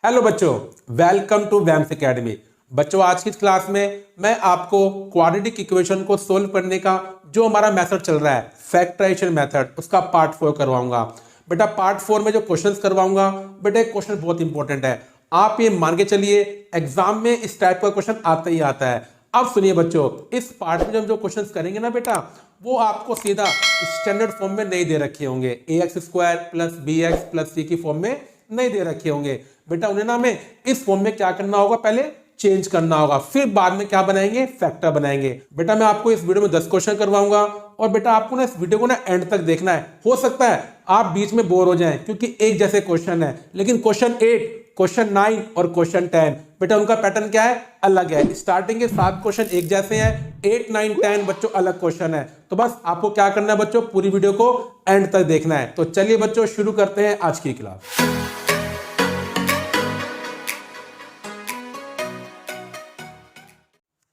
Hello बच्चों, welcome to वैम्स academy. बच्चों, आज की क्लास में मैं आपको क्वाड्रेटिक इक्वेशन को सोल्व करने का जो हमारा मेथड चल रहा है फैक्टराइजेशन मेथड, उसका पार्ट 4 करवाऊंगा। बेटा पार्ट 4 में जो क्वेश्चंस करवाऊंगा, बेटा एक क्वेश्चन बहुत इंपॉर्टेंट है। आप ये मान के चलिए एग्जाम में इस टाइप का क्वेश्चन आता ही आता है। अब सुनिए बच्चों, इस पार्ट में जब जो क्वेश्चंस करेंगे ना बेटा, वो आपको सीधा स्टैंडर्ड फॉर्म में नहीं दे रखे होंगे, ax² + bx + c की फॉर्म में नहीं दे रखे होंगे। बेटा उन्हें ना हमें इस फॉर्म में क्या करना होगा, पहले चेंज करना होगा, फिर बाद में क्या बनाएंगे, फैक्टर बनाएंगे। बेटा मैं आपको इस वीडियो में 10 क्वेश्चन करवाऊंगा और बेटा आपको ना इस वीडियो को ना एंड तक देखना है। हो सकता है आप बीच में बोर हो जाएं क्योंकि एक जैसे क्वेश्चन है, लेकिन क्वेश्चन 8, क्वेश्चन 9 और क्वेश्चन 10 बेटा उनका पैटर्न क्या है, अलग है। स्टार्टिंग के 7 क्वेश्चन एक जैसे हैं, 8, 9, 10 बच्चों अलग क्वेश्चन है। तो बस आपको क्या करना है बच्चों, पूरी वीडियो को एंड तक देखना है। तो चलिए बच्चों शुरू करते हैं आज की क्लास।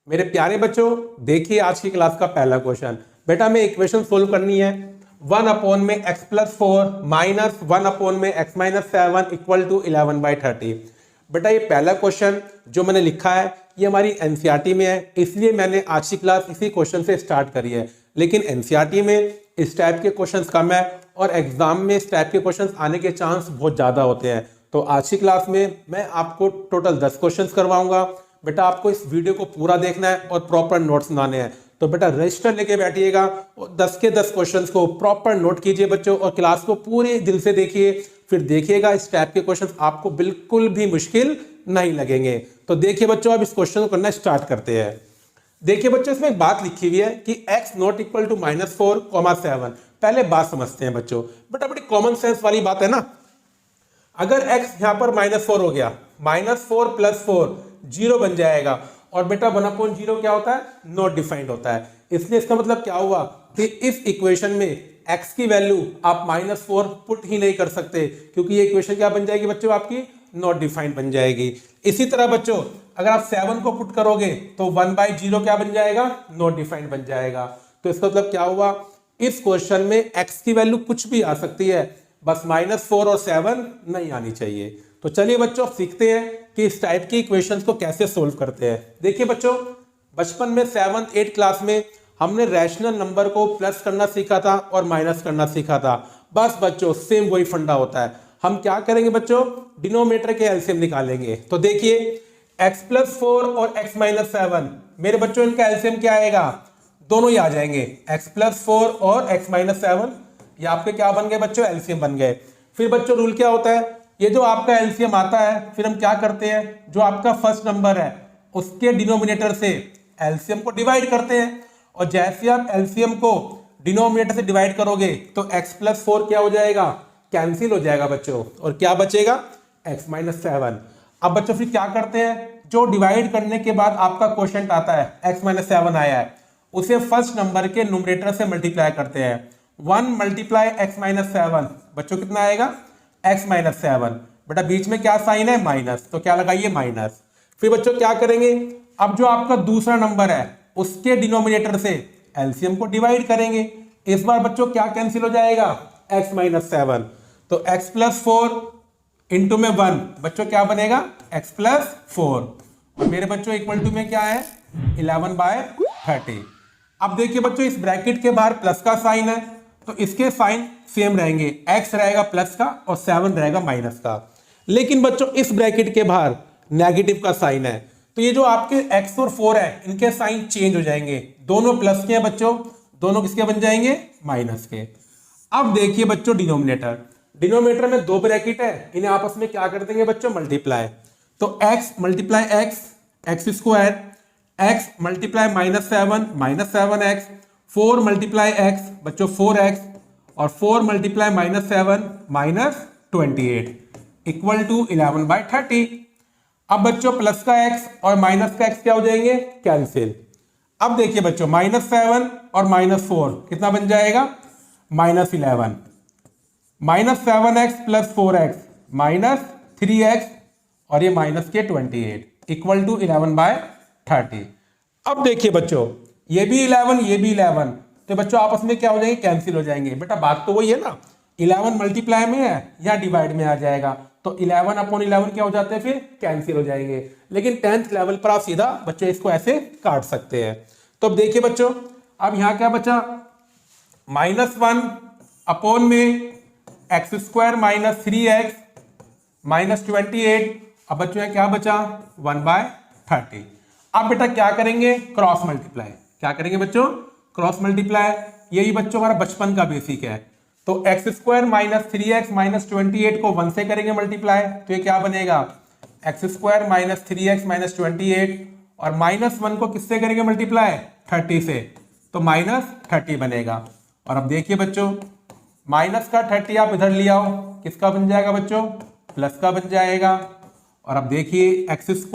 मेरे प्यारे बच्चों, देखिए आज की क्लास का पहला क्वेश्चन। बेटा हमें इक्वेशन सोल्व करनी है 1 में x + 4 माइनस 1 में x - 7 = 11/30। बेटा ये पहला क्वेश्चन जो मैंने लिखा है ये हमारी एनसीईआरटी में है, इसलिए मैंने आज की क्लास इसी क्वेश्चन से स्टार्ट करी है। लेकिन एनसीईआरटी में इस टाइप के क्वेश्चंस कम है और एग्जाम में इस टाइप के क्वेश्चंस आने के चांस बहुत ज़्यादा होते हैं। तो आज की क्लास में मैं आपको टोटल 10 क्वेश्चंस करवाऊंगा। बेटा आपको इस वीडियो को पूरा देखना है और प्रॉपर नोट्स बनाने हैं। तो बेटा रजिस्टर लेके बैठिएगा और 10 के 10 क्वेश्चंस को प्रॉपर नोट कीजिए बच्चों, और क्लास को पूरे दिल से देखिए। फिर देखिएगा इस टाइप के क्वेश्चंस आपको बिल्कुल भी मुश्किल नहीं लगेंगे। तो देखिए बच्चों, अब इस क्वेश्चन को करना स्टार्ट करते हैं। देखिए बच्चों, इसमें एक बात लिखी हुई है कि x ≠ -4, 7। पहले बात समझते हैं बच्चों। बेटा बड़ी कॉमन सेंस वाली बात है ना। अगर x यहां पर -4 हो गया, -4 + 4 0 बन जाएगा। और बेटा 1/0 क्या होता है, नॉट डिफाइंड होता है। इसलिए इसका मतलब क्या हुआ कि इस इक्वेशन में x की वैल्यू आप -4 पुट ही नहीं कर सकते, क्योंकि ये इक्वेशन क्या बन जाएगी बच्चों, आपकी नॉट डिफाइंड बन जाएगी। इसी तरह बच्चों अगर आप 7 को पुट करोगे तो 1/0 क्या बन जाएगा, नॉट डिफाइंड बन जाएगा। तो इसका मतलब क्या हुआ, इस क्वेश्चन में x की वैल्यू कुछ भी आ सकती है, बस -4 और 7 नहीं आनी चाहिए। तो चलिए बच्चों सीखते हैं कि इस टाइप की इक्वेशंस को कैसे सोल्व करते हैं। देखिए बच्चों, बचपन में 7th 8th क्लास में हमने रैशनल नंबर को प्लस करना सीखा था और माइनस करना सीखा था। बस बच्चों सेम वही फंडा होता है। हम क्या करेंगे बच्चों, डिनोमिनेटर के एलसीएम निकालेंगे। तो देखिए x + 4 और x - 7, मेरे बच्चों इनका एलसीएम क्या आएगा, दोनों ही आ जाएंगे, x + 4 और x - 7। ये आपके क्या बन गए बच्चों, एलसीएम बन गए। फिर बच्चों रूल क्या होता है, ये जो आपका एलसीएम आता है, फिर हम क्या करते हैं, जो आपका फर्स्ट नंबर है उसके डिनोमिनेटर से एलसीएम को डिवाइड करते हैं। और जैसे आप एलसीएम को डिनोमिनेटर से डिवाइड करोगे तो x + 4 क्या हो जाएगा, कैंसिल हो जाएगा बच्चों, और क्या बचेगा, x - 7। अब बच्चों फिर क्या करते हैं, जो डिवाइड करने के बाद आपका क्वोशिएंट आता है x - 7 आया है, उसे फर्स्ट नंबर के न्यूमरेटर से मल्टीप्लाई करते हैं। 1 × x - 7 बच्चों कितना आएगा, x - 7। बेटा बीच में क्या साइन है, माइनस, तो क्या लगाइए, माइनस। फिर बच्चों क्या करेंगे, अब जो आपका दूसरा नंबर है उसके डिनोमिनेटर से एलसीएम को डिवाइड करेंगे। इस बार बच्चों क्या कैंसिल हो जाएगा, x - 7। तो x + 4 इंटू में 1 बच्चों क्या बनेगा, x + 4। और मेरे बच्चों इक्वल टू में क्या है, 11/30। अब देखिए बच्चों, इस ब्रैकेट के बाहर प्लस का साइन है तो इसके साइन सेम रहेंगे, x रहेगा प्लस का और 7 रहेगा माइनस का। लेकिन बच्चों इस ब्रैकेट के बाहर नेगेटिव का साइन है, तो ये जो आपके x और 4 है इनके साइन चेंज हो जाएंगे। दोनों प्लस के हैं बच्चों, दोनों किसके बन जाएंगे, माइनस के। अब देखिए बच्चों डिनोमिनेटर, डिनोमिनेटर में 2 ब्रैकेट है, इन्हें आपस में क्या कर देंगे बच्चों, मल्टीप्लाई। तो x × x, x², x × -7 -7x, 4 × x बच्चों 4x, और 4 × -7 -28 इक्वल टू 11/30। अब बच्चों प्लस का x और माइनस का x क्या हो जाएंगे, कैंसिल। अब देखिए बच्चों -7 और -4 कितना बन जाएगा, -11। -7x + 4x -3x और ये माइनस के 28 इक्वल टू 11/30। अब देखिए बच्चों ये भी 11 ये भी 11, तो बच्चों आपस में क्या हो जाएंगे, कैंसिल हो जाएंगे। बेटा बात तो वही है ना, 11 मल्टीप्लाई में है या डिवाइड में आ जाएगा, तो 11/11 क्या हो जाते हैं, फिर कैंसिल हो जाएंगे। लेकिन 10th लेवल पर आप सीधा बच्चों इसको ऐसे काट सकते हैं। तो अब देखिए बच्चों, अब यहाँ क्या बचा, -1 में x² - 3x -28। अब बच्चों यहाँ क्या बचा, 1/30। अब बेटा क्या करेंगे, क्रॉस मल्टीप्लाई। क्या करेंगे बच्चों, क्रॉस मल्टीप्लाई। यही बच्चों हमारा बचपन का बेसिक है। तो x² - 3x -28 को 1 से करेंगे मल्टीप्लाई, तो ये क्या बनेगा, x² - 3x -28, और -1 को किससे करेंगे मल्टीप्लाई, 30 से, तो -30 बनेगा। और अब देखिए बच्चों, माइनस का 30 आप इधर ले आओ, किसका बन जाएगा बच्चों, प्लस का बन जाएगा। और अब देखिए x² -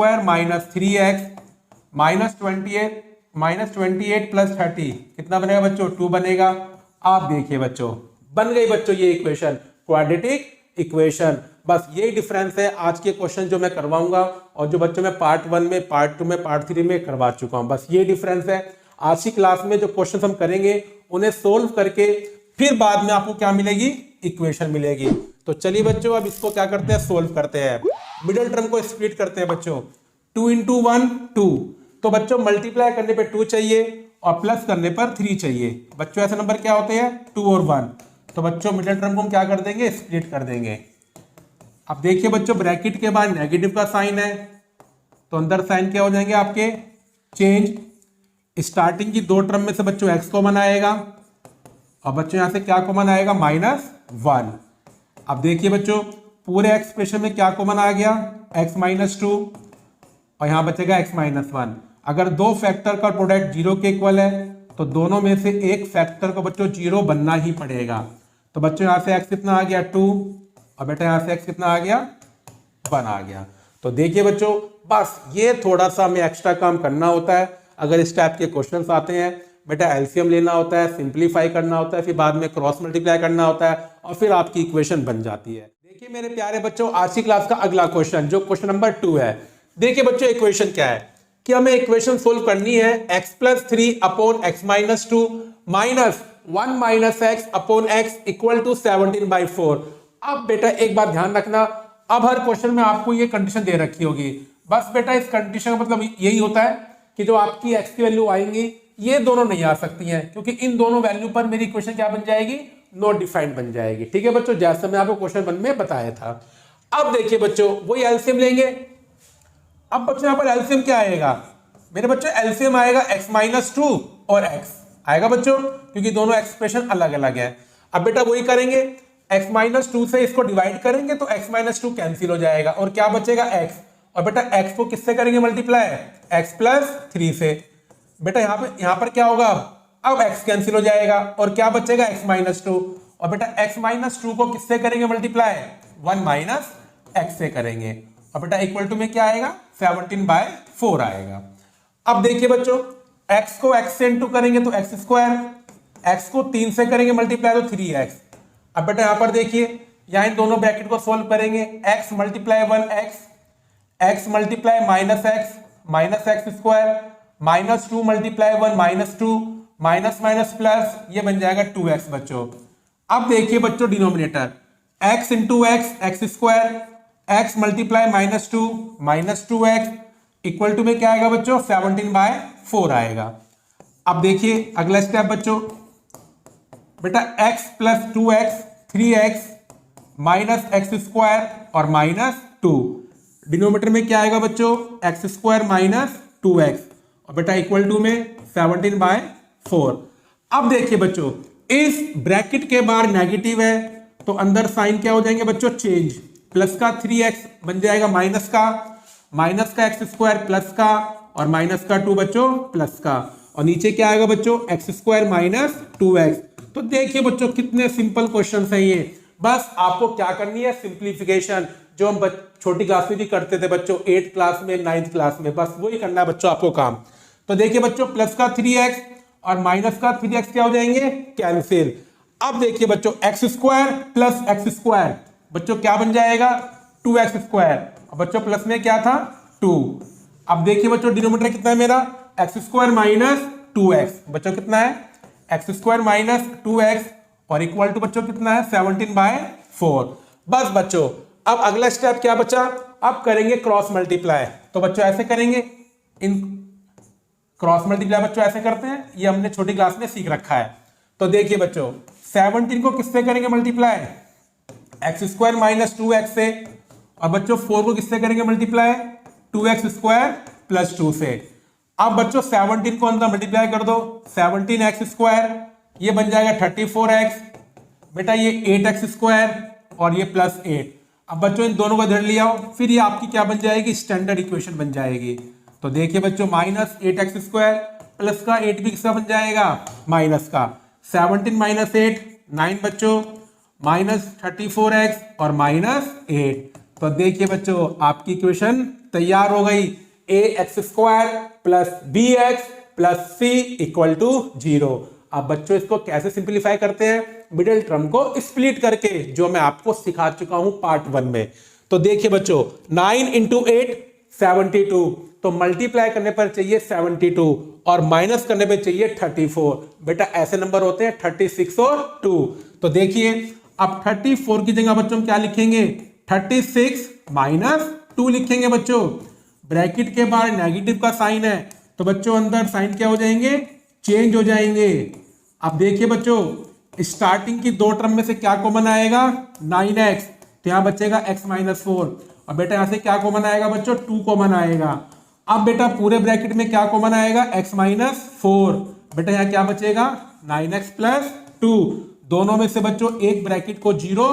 3x -28 + 30 कितना बनेगा बच्चों, 2 बनेगा। आप देखिए बच्चों, बन गई बच्चों ये इक्वेशन, क्वाड्रेटिक इक्वेशन। बस यही डिफरेंस है आज के क्वेश्चन जो मैं करवाऊंगा और जो बच्चों में पार्ट 1 में, पार्ट 2 में, पार्ट 3 में करवा चुका हूं। बस ये डिफरेंस है। आज की क्लास में जो क्वेश्चन हम करेंगे उन्हें सोल्व करके फिर बाद में आपको क्या मिलेगी, इक्वेशन मिलेगी। तो चलिए बच्चों, अब इसको क्या करते हैं, सोल्व करते हैं। मिडिल टर्म को स्प्लिट करते हैं बच्चों। 2 × 1 2। तो बच्चों मल्टीप्लाई करने पे 2 चाहिए और प्लस करने पर 3 चाहिए। बच्चों ऐसे नंबर क्या होते हैं, 2 और 1। तो बच्चों मिडिल टर्म को हम क्या कर देंगे, स्प्लिट कर देंगे। अब देखिए बच्चों, ब्रैकेट के बाद नेगेटिव का साइन है, तो अंदर साइन क्या हो जाएंगे आपके, चेंज। स्टार्टिंग की 2 टर्म में से बच्चों x कॉमन आएगा, और बच्चों यहां से क्या कॉमन आएगा, -1। अब देखिए बच्चों, पूरे एक्सप्रेशन में क्या कॉमन आ गया, x - 2, और यहां बचेगा x - 1। अगर दो फैक्टर का प्रोडक्ट 0 के इक्वल है तो दोनों में से एक फैक्टर को बच्चों 0 बनना ही पड़ेगा। तो बच्चों यहां से x कितना आ गया, 2, और बेटा यहां से x कितना आ गया, 1 आ गया। तो देखिए बच्चों, बस ये थोड़ा सा हमें एक्स्ट्रा काम करना होता है। अगर इस टाइप के क्वेश्चंस आते हैं बेटा, एलसीएम लेना होता है, सिंप्लीफाई करना होता है, फिर बाद में क्रॉस मल्टीप्लाई करना होता है, और फिर आपकी इक्वेशन बन जाती है। देखिए मेरे प्यारे बच्चों, आज की क्लास का अगला क्वेश्चन जो क्वेश्चन नंबर 2 है। देखिए बच्चों, इक्वेशन क्या है कि हमें इक्वेशन सोल्व करनी है, x + 3/x - 2 -1 - x/x = 17/4। अब बेटा एक बात ध्यान रखना, अब हर क्वेश्चन में आपको ये कंडीशन दे रखी होगी। बस बेटा इस कंडीशन का मतलब यही होता है कि जो आपकी x की वैल्यू आएंगी ये दोनों नहीं आ सकती हैं, क्योंकि इन दोनों वैल्यू पर मेरी इक्वेशन क्या बन जाएगी, नॉट डिफाइंड बन जाएगी। ठीक है बच्चों, जैसे मैं आपको क्वेश्चन 1 में बताया था। अब देखिए बच्चों, वही एलसीएम लेंगे। अब बच्चों यहाँ पर एलसीएम क्या आएगा मेरे बच्चों, एलसीएम आएगा x - 2 और x आएगा बच्चों, क्योंकि दोनों एक्सप्रेशन अलग अलग है। अब बेटा वही करेंगे, x - 2 से इसको डिवाइड करेंगे तो x - 2 कैंसिल हो जाएगा, और क्या बचेगा, x। और बेटा x को किससे करेंगे मल्टीप्लाई, x + 3 से। बेटा यहाँ पर क्या होगा, अब x कैंसिल हो जाएगा, और क्या बचेगा, x - 2। और बेटा x - 2 को किससे करेंगे मल्टीप्लाई, 1 - x से करेंगे, और बेटा इक्वल टू में क्या आएगा, 17/4 आएगा। अब देखिए बच्चों, x को x से इंटू करेंगे तो x², x को 3 से करेंगे मल्टीप्लाई तो 3x। अब बेटा यहां पर देखिए, यहां इन दोनों ब्रैकेट को सोल्व करेंगे, x × 1x, x × -x -x² -2 × 1 -2 minus minus plus, ये बन जाएगा 2x बच्चों। अब देखिए बच्चों, denominator x × x x², x × -2 -2x में क्या आएगा बच्चों, 17/4 आएगा। अब देखिए अगला स्टेप बच्चों, बेटा x + 2x 3x -x² और -2, डिनोमिनेटर में क्या आएगा बच्चों, x² - 2x, और बेटा इक्वल टू में 17/4। अब देखिए बच्चों, इस ब्रैकेट के बाहर नेगेटिव है तो अंदर साइन क्या हो जाएंगे बच्चों, चेंज। प्लस का 3x बन जाएगा माइनस का x² प्लस का, और माइनस का 2 बच्चों प्लस का, और नीचे क्या आएगा बच्चों, x² - 2x। तो देखिए बच्चों, कितने सिंपल क्वेश्चन है ये। बस आपको क्या करनी है, सिंप्लीफिकेशन, जो हम छोटी क्लास में भी करते थे बच्चों, 8th क्लास में, 9th क्लास में, बस वही करना है बच्चों आपको काम। तो देखिए बच्चों, प्लस का 3x और माइनस का 3x क्या हो जाएंगे, कैंसिल। अब देखिए बच्चों, x² प्लस x² बच्चों क्या बन जाएगा, 2x², और बच्चों प्लस में क्या था, 2। अब देखिए बच्चों, डिनोमिनेटर कितना है मेरा, x² - 2x, बच्चों कितना है, x² - 2x, और इक्वल टू बच्चों कितना है, 17/4। बस बच्चों, अब अगला स्टेप क्या बचा, अब करेंगे क्रॉस मल्टीप्लाई। तो बच्चों ऐसे करेंगे, इन क्रॉस मल्टीप्लाई बच्चों ऐसे करते हैं, ये हमने छोटी क्लास में सीख रखा है। तो देखिए बच्चों 17 को किससे करेंगे multiply, x square minus 2x से, और बच्चों 4 को किससे करेंगे मल्टीप्लाई, 2x स्क्वायर प्लस 2 से। अब बच्चों 17 को अंदर मल्टीप्लाई कर दो, 17x स्क्वायर, ये बन जाएगा 34x, बेटा ये 8x स्क्वायर और ये प्लस 8। अब बच्चों इन दोनों को इधर ले आओ, फिर ये आपकी क्या बन जाएगी, स्टैंडर्ड इक्वेशन बन जाएगी। तो देखिए बच्चों माइनस 8x स्क्वायर प्लस का 8 भी किसका बन जाएगा, माइनस का। 17 माइनस 8 9 बच्चों, माइनस 34x और माइनस 8। तो देखिए बच्चों आपकी इक्वेशन तैयार हो गई, ax square plus bx plus c equal to 0। अब बच्चों इसको कैसे सिंप्लीफाई करते हैं, मिडिल टर्म को स्प्लिट करके, जो मैं आपको सिखा चुका हूं पार्ट 1 में। तो देखिए बच्चों 9 इंटू 8 72, तो मल्टीप्लाई करने पर चाहिए 72 और माइनस करने पर चाहिए 34। बेटा ऐसे नंबर होते हैं 36 और 2। तो देखिए अब 34 की जगह बच्चों हम क्या लिखेंगे, 36 माइनस 2 लिखेंगे बच्चों। ब्रैकेट के बाहर नेगेटिव का साइन है, तो बच्चों अंदर साइन क्या हो जाएंगे, चेंज हो जाएंगे। अब देखिए बच्चों स्टार्टिंग की दो टर्म में से क्या कॉमन आएगा, 9x, तो यहां बचेगा x माइनस 4, और बेटा यहां से क्या कॉमन आएगा बच्चों, 2 कॉमन आएगा। अब बेटा पूरे ब्रैकेट में क्या कॉमन आएगा, x माइनस 4, बेटा यहां क्या बचेगा 9x प्लस 2। दोनों में से बच्चों एक ब्रैकेट को 0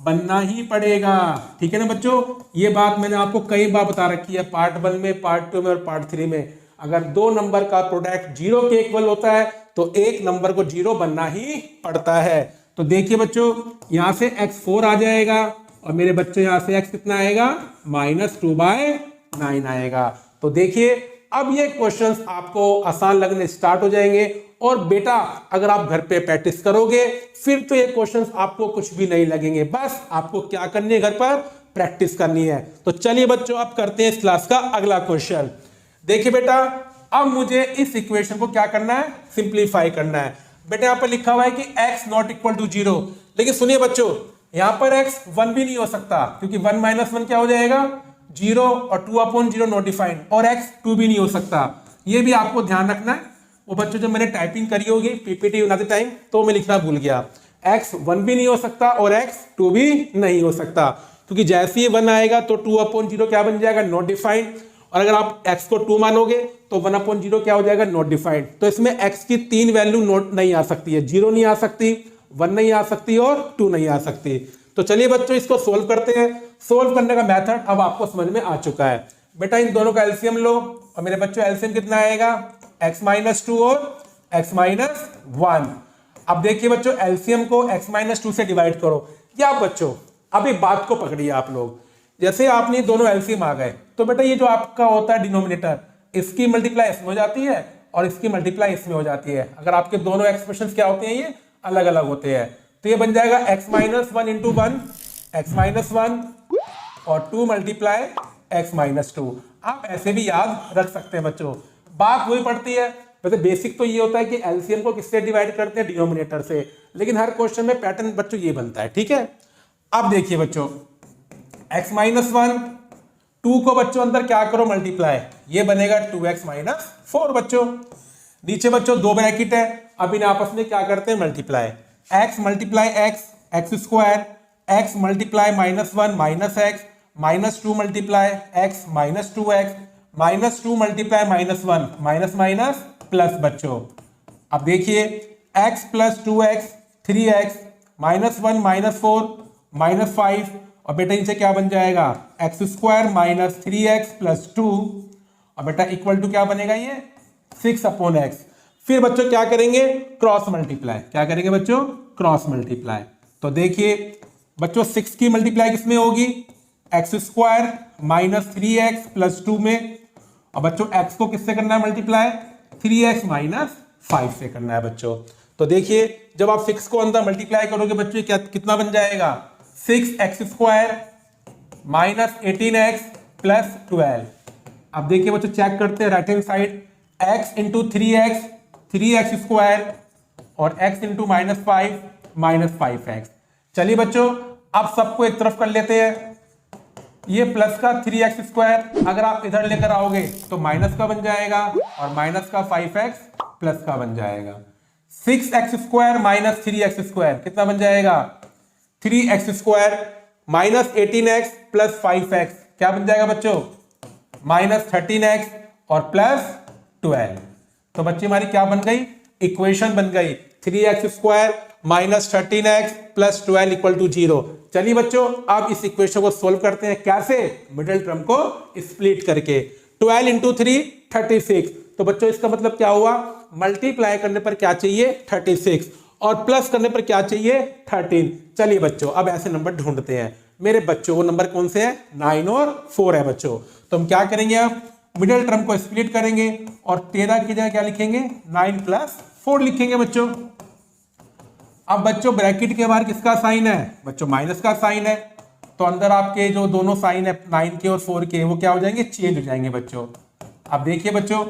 बनना ही पड़ेगा, ठीक है ना बच्चों। ये बात मैंने आपको कई बार बता रखी है, पार्ट 1 में, पार्ट 2 में और पार्ट 3 में। अगर दो नंबर का प्रोडक्ट 0 के इक्वल होता है तो एक नंबर को 0 बनना ही पड़ता है। तो देखिए बच्चों यहां से x4 आ जाएगा, और मेरे बच्चों यहां से x कितना आएगा, माइनस 2/9 आएगा। तो देखिए अब ये क्वेश्चंस आपको आसान लगने स्टार्ट हो जाएंगे, और बेटा अगर आप घर पे प्रैक्टिस करोगे फिर तो ये क्वेश्चंस आपको कुछ भी नहीं लगेंगे, बस आपको क्या करनी है, घर पर प्रैक्टिस करनी है। तो चलिए बच्चों अब करते हैं इस क्लास का अगला क्वेश्चन। देखिए बेटा अब मुझे इस इक्वेशन को क्या करना है, सिंप्लीफाई करना है। बेटा यहाँ पर लिखा हुआ है कि x नॉट इक्वल टू 0, लेकिन सुनिए बच्चों यहाँ पर x 1 भी नहीं हो सकता, क्योंकि 1 माइनस 1 क्या हो जाएगा 0, और 2/0 नॉट डिफाइंड, और x 2 भी नहीं हो सकता। ये भी आपको ध्यान रखना है। वो बच्चों जब मैंने टाइपिंग करी होगी पीपीटी बनाते टाइम तो मैं लिखना भूल गया, x 1 भी नहीं हो सकता और x 2 भी नहीं हो सकता, क्योंकि जैसे ही 1 आएगा तो 2/0 क्या बन जाएगा, नॉट डिफाइंड, और अगर आप x को 2 मानोगे तो 1/0 क्या हो जाएगा, नॉट डिफाइंड। तो इसमें x की 3 वैल्यू नोट नहीं आ सकती है, 0 नहीं आ सकती, 1 नहीं आ सकती और 2 नहीं आ सकती। तो चलिए बच्चों इसको सोल्व करते हैं। सोल्व करने का मेथड अब आपको समझ में आ चुका है। बेटा इन दोनों का एलसीएम लो, और मेरे बच्चों एलसीएम कितना आएगा, x माइनस 2 और x माइनस 1। अब देखिए बच्चों एलसीएम को x माइनस 2 से डिवाइड करो। या बच्चों अब एक बात को पकड़िए आप लोग, जैसे आपने दोनों एलसीएम आ गए तो बेटा ये जो आपका होता है डिनोमिनेटर, इसकी मल्टीप्लाई इसमें हो जाती है और इसकी मल्टीप्लाई इसमें हो जाती है। अगर आपके दोनों एक्सप्रेशंस क्या होते हैं, ये अलग अलग होते हैं, तो ये बन जाएगा x minus 1 into 1, x minus 1 और 2 मल्टीप्लाई x माइनस 2। आप ऐसे भी याद रख सकते हैं बच्चों, बात वही पड़ती है। वैसे बेसिक तो ये होता है कि एलसीएम को किससे डिवाइड करते हैं, डिनोमिनेटर से, लेकिन हर क्वेश्चन में पैटर्न बच्चों ये बनता है, ठीक है। अब देखिए बच्चों x माइनस 1, 2 को बच्चों अंदर क्या करो मल्टीप्लाई, ये बनेगा 2x माइनस 4 बच्चों। नीचे बच्चों दो ब्रैकेट है, अब इन आपस में क्या करते हैं multiply, x multiply x square, x multiply minus 1 minus x, minus 2 multiply x minus 2x, minus 2 multiply minus 1 minus minus plus बच्चों। अब देखिए x plus 2x 3x minus 1 minus 4 minus 5, और बेटा इनसे क्या बन जाएगा x square minus 3x plus 2, और बेटा इक्वल टू क्या बनेगा ये 6/x। फिर बच्चों क्या करेंगे, क्रॉस मल्टीप्लाई। क्या करेंगे बच्चों, क्रॉस मल्टीप्लाई। तो देखिए बच्चों 6 की मल्टीप्लाई किसमें होगी, x square minus 3x plus 2 में, और बच्चों x को किससे करना है मल्टीप्लाई, 3x माइनस 5 से करना है बच्चों। तो देखिए जब आप 6 को अंदर मल्टीप्लाई करोगे बच्चों क्या कितना बन जाएगा, 6x square minus 18x plus 12। अब देखिए बच्चों चेक करते हैं right hand side, x into 3x square और x into minus 5 minus 5x। चलिए बच्चों अब सबको एक तरफ कर लेते हैं, ये प्लस का 3x² अगर आप इधर लेकर आओगे तो माइनस का बन जाएगा और माइनस का 5x प्लस का बन जाएगा। 6x² माइनस 3x² कितना बन जाएगा? 3x² minus 18x plus 5x क्या बन जाएगा बच्चों? माइनस 13x और प्लस 12। तो बच्चे हमारी क्या बन गई? इक्वेशन बन गई 3x² minus 13x plus 12 equal to 0। चलिए बच्चों अब इस इक्वेशन को सोल्व करते हैं। कैसे? मिडिल टर्म को स्प्लिट करके। 12 इंटू 3 36। तो बच्चों इसका मतलब क्या हुआ? मल्टीप्लाई करने पर क्या चाहिए? 36 और प्लस करने पर क्या चाहिए? 13। चलिए बच्चों अब ऐसे नंबर ढूंढते हैं। मेरे बच्चों वो नंबर कौन से है? 9 और 4 है बच्चों। तो हम क्या करेंगे? अब मिडिल टर्म को स्प्लिट करेंगे और 13 की जगह क्या लिखेंगे? 9 प्लस 4 लिखेंगे बच्चों। अब बच्चों ब्रैकेट के बाहर किसका साइन है? बच्चों माइनस का साइन है। तो अंदर आपके जो दोनों साइन है 9 के और 4 के वो क्या हो जाएंगे? चेंज हो जाएंगे बच्चों। अब देखिए बच्चों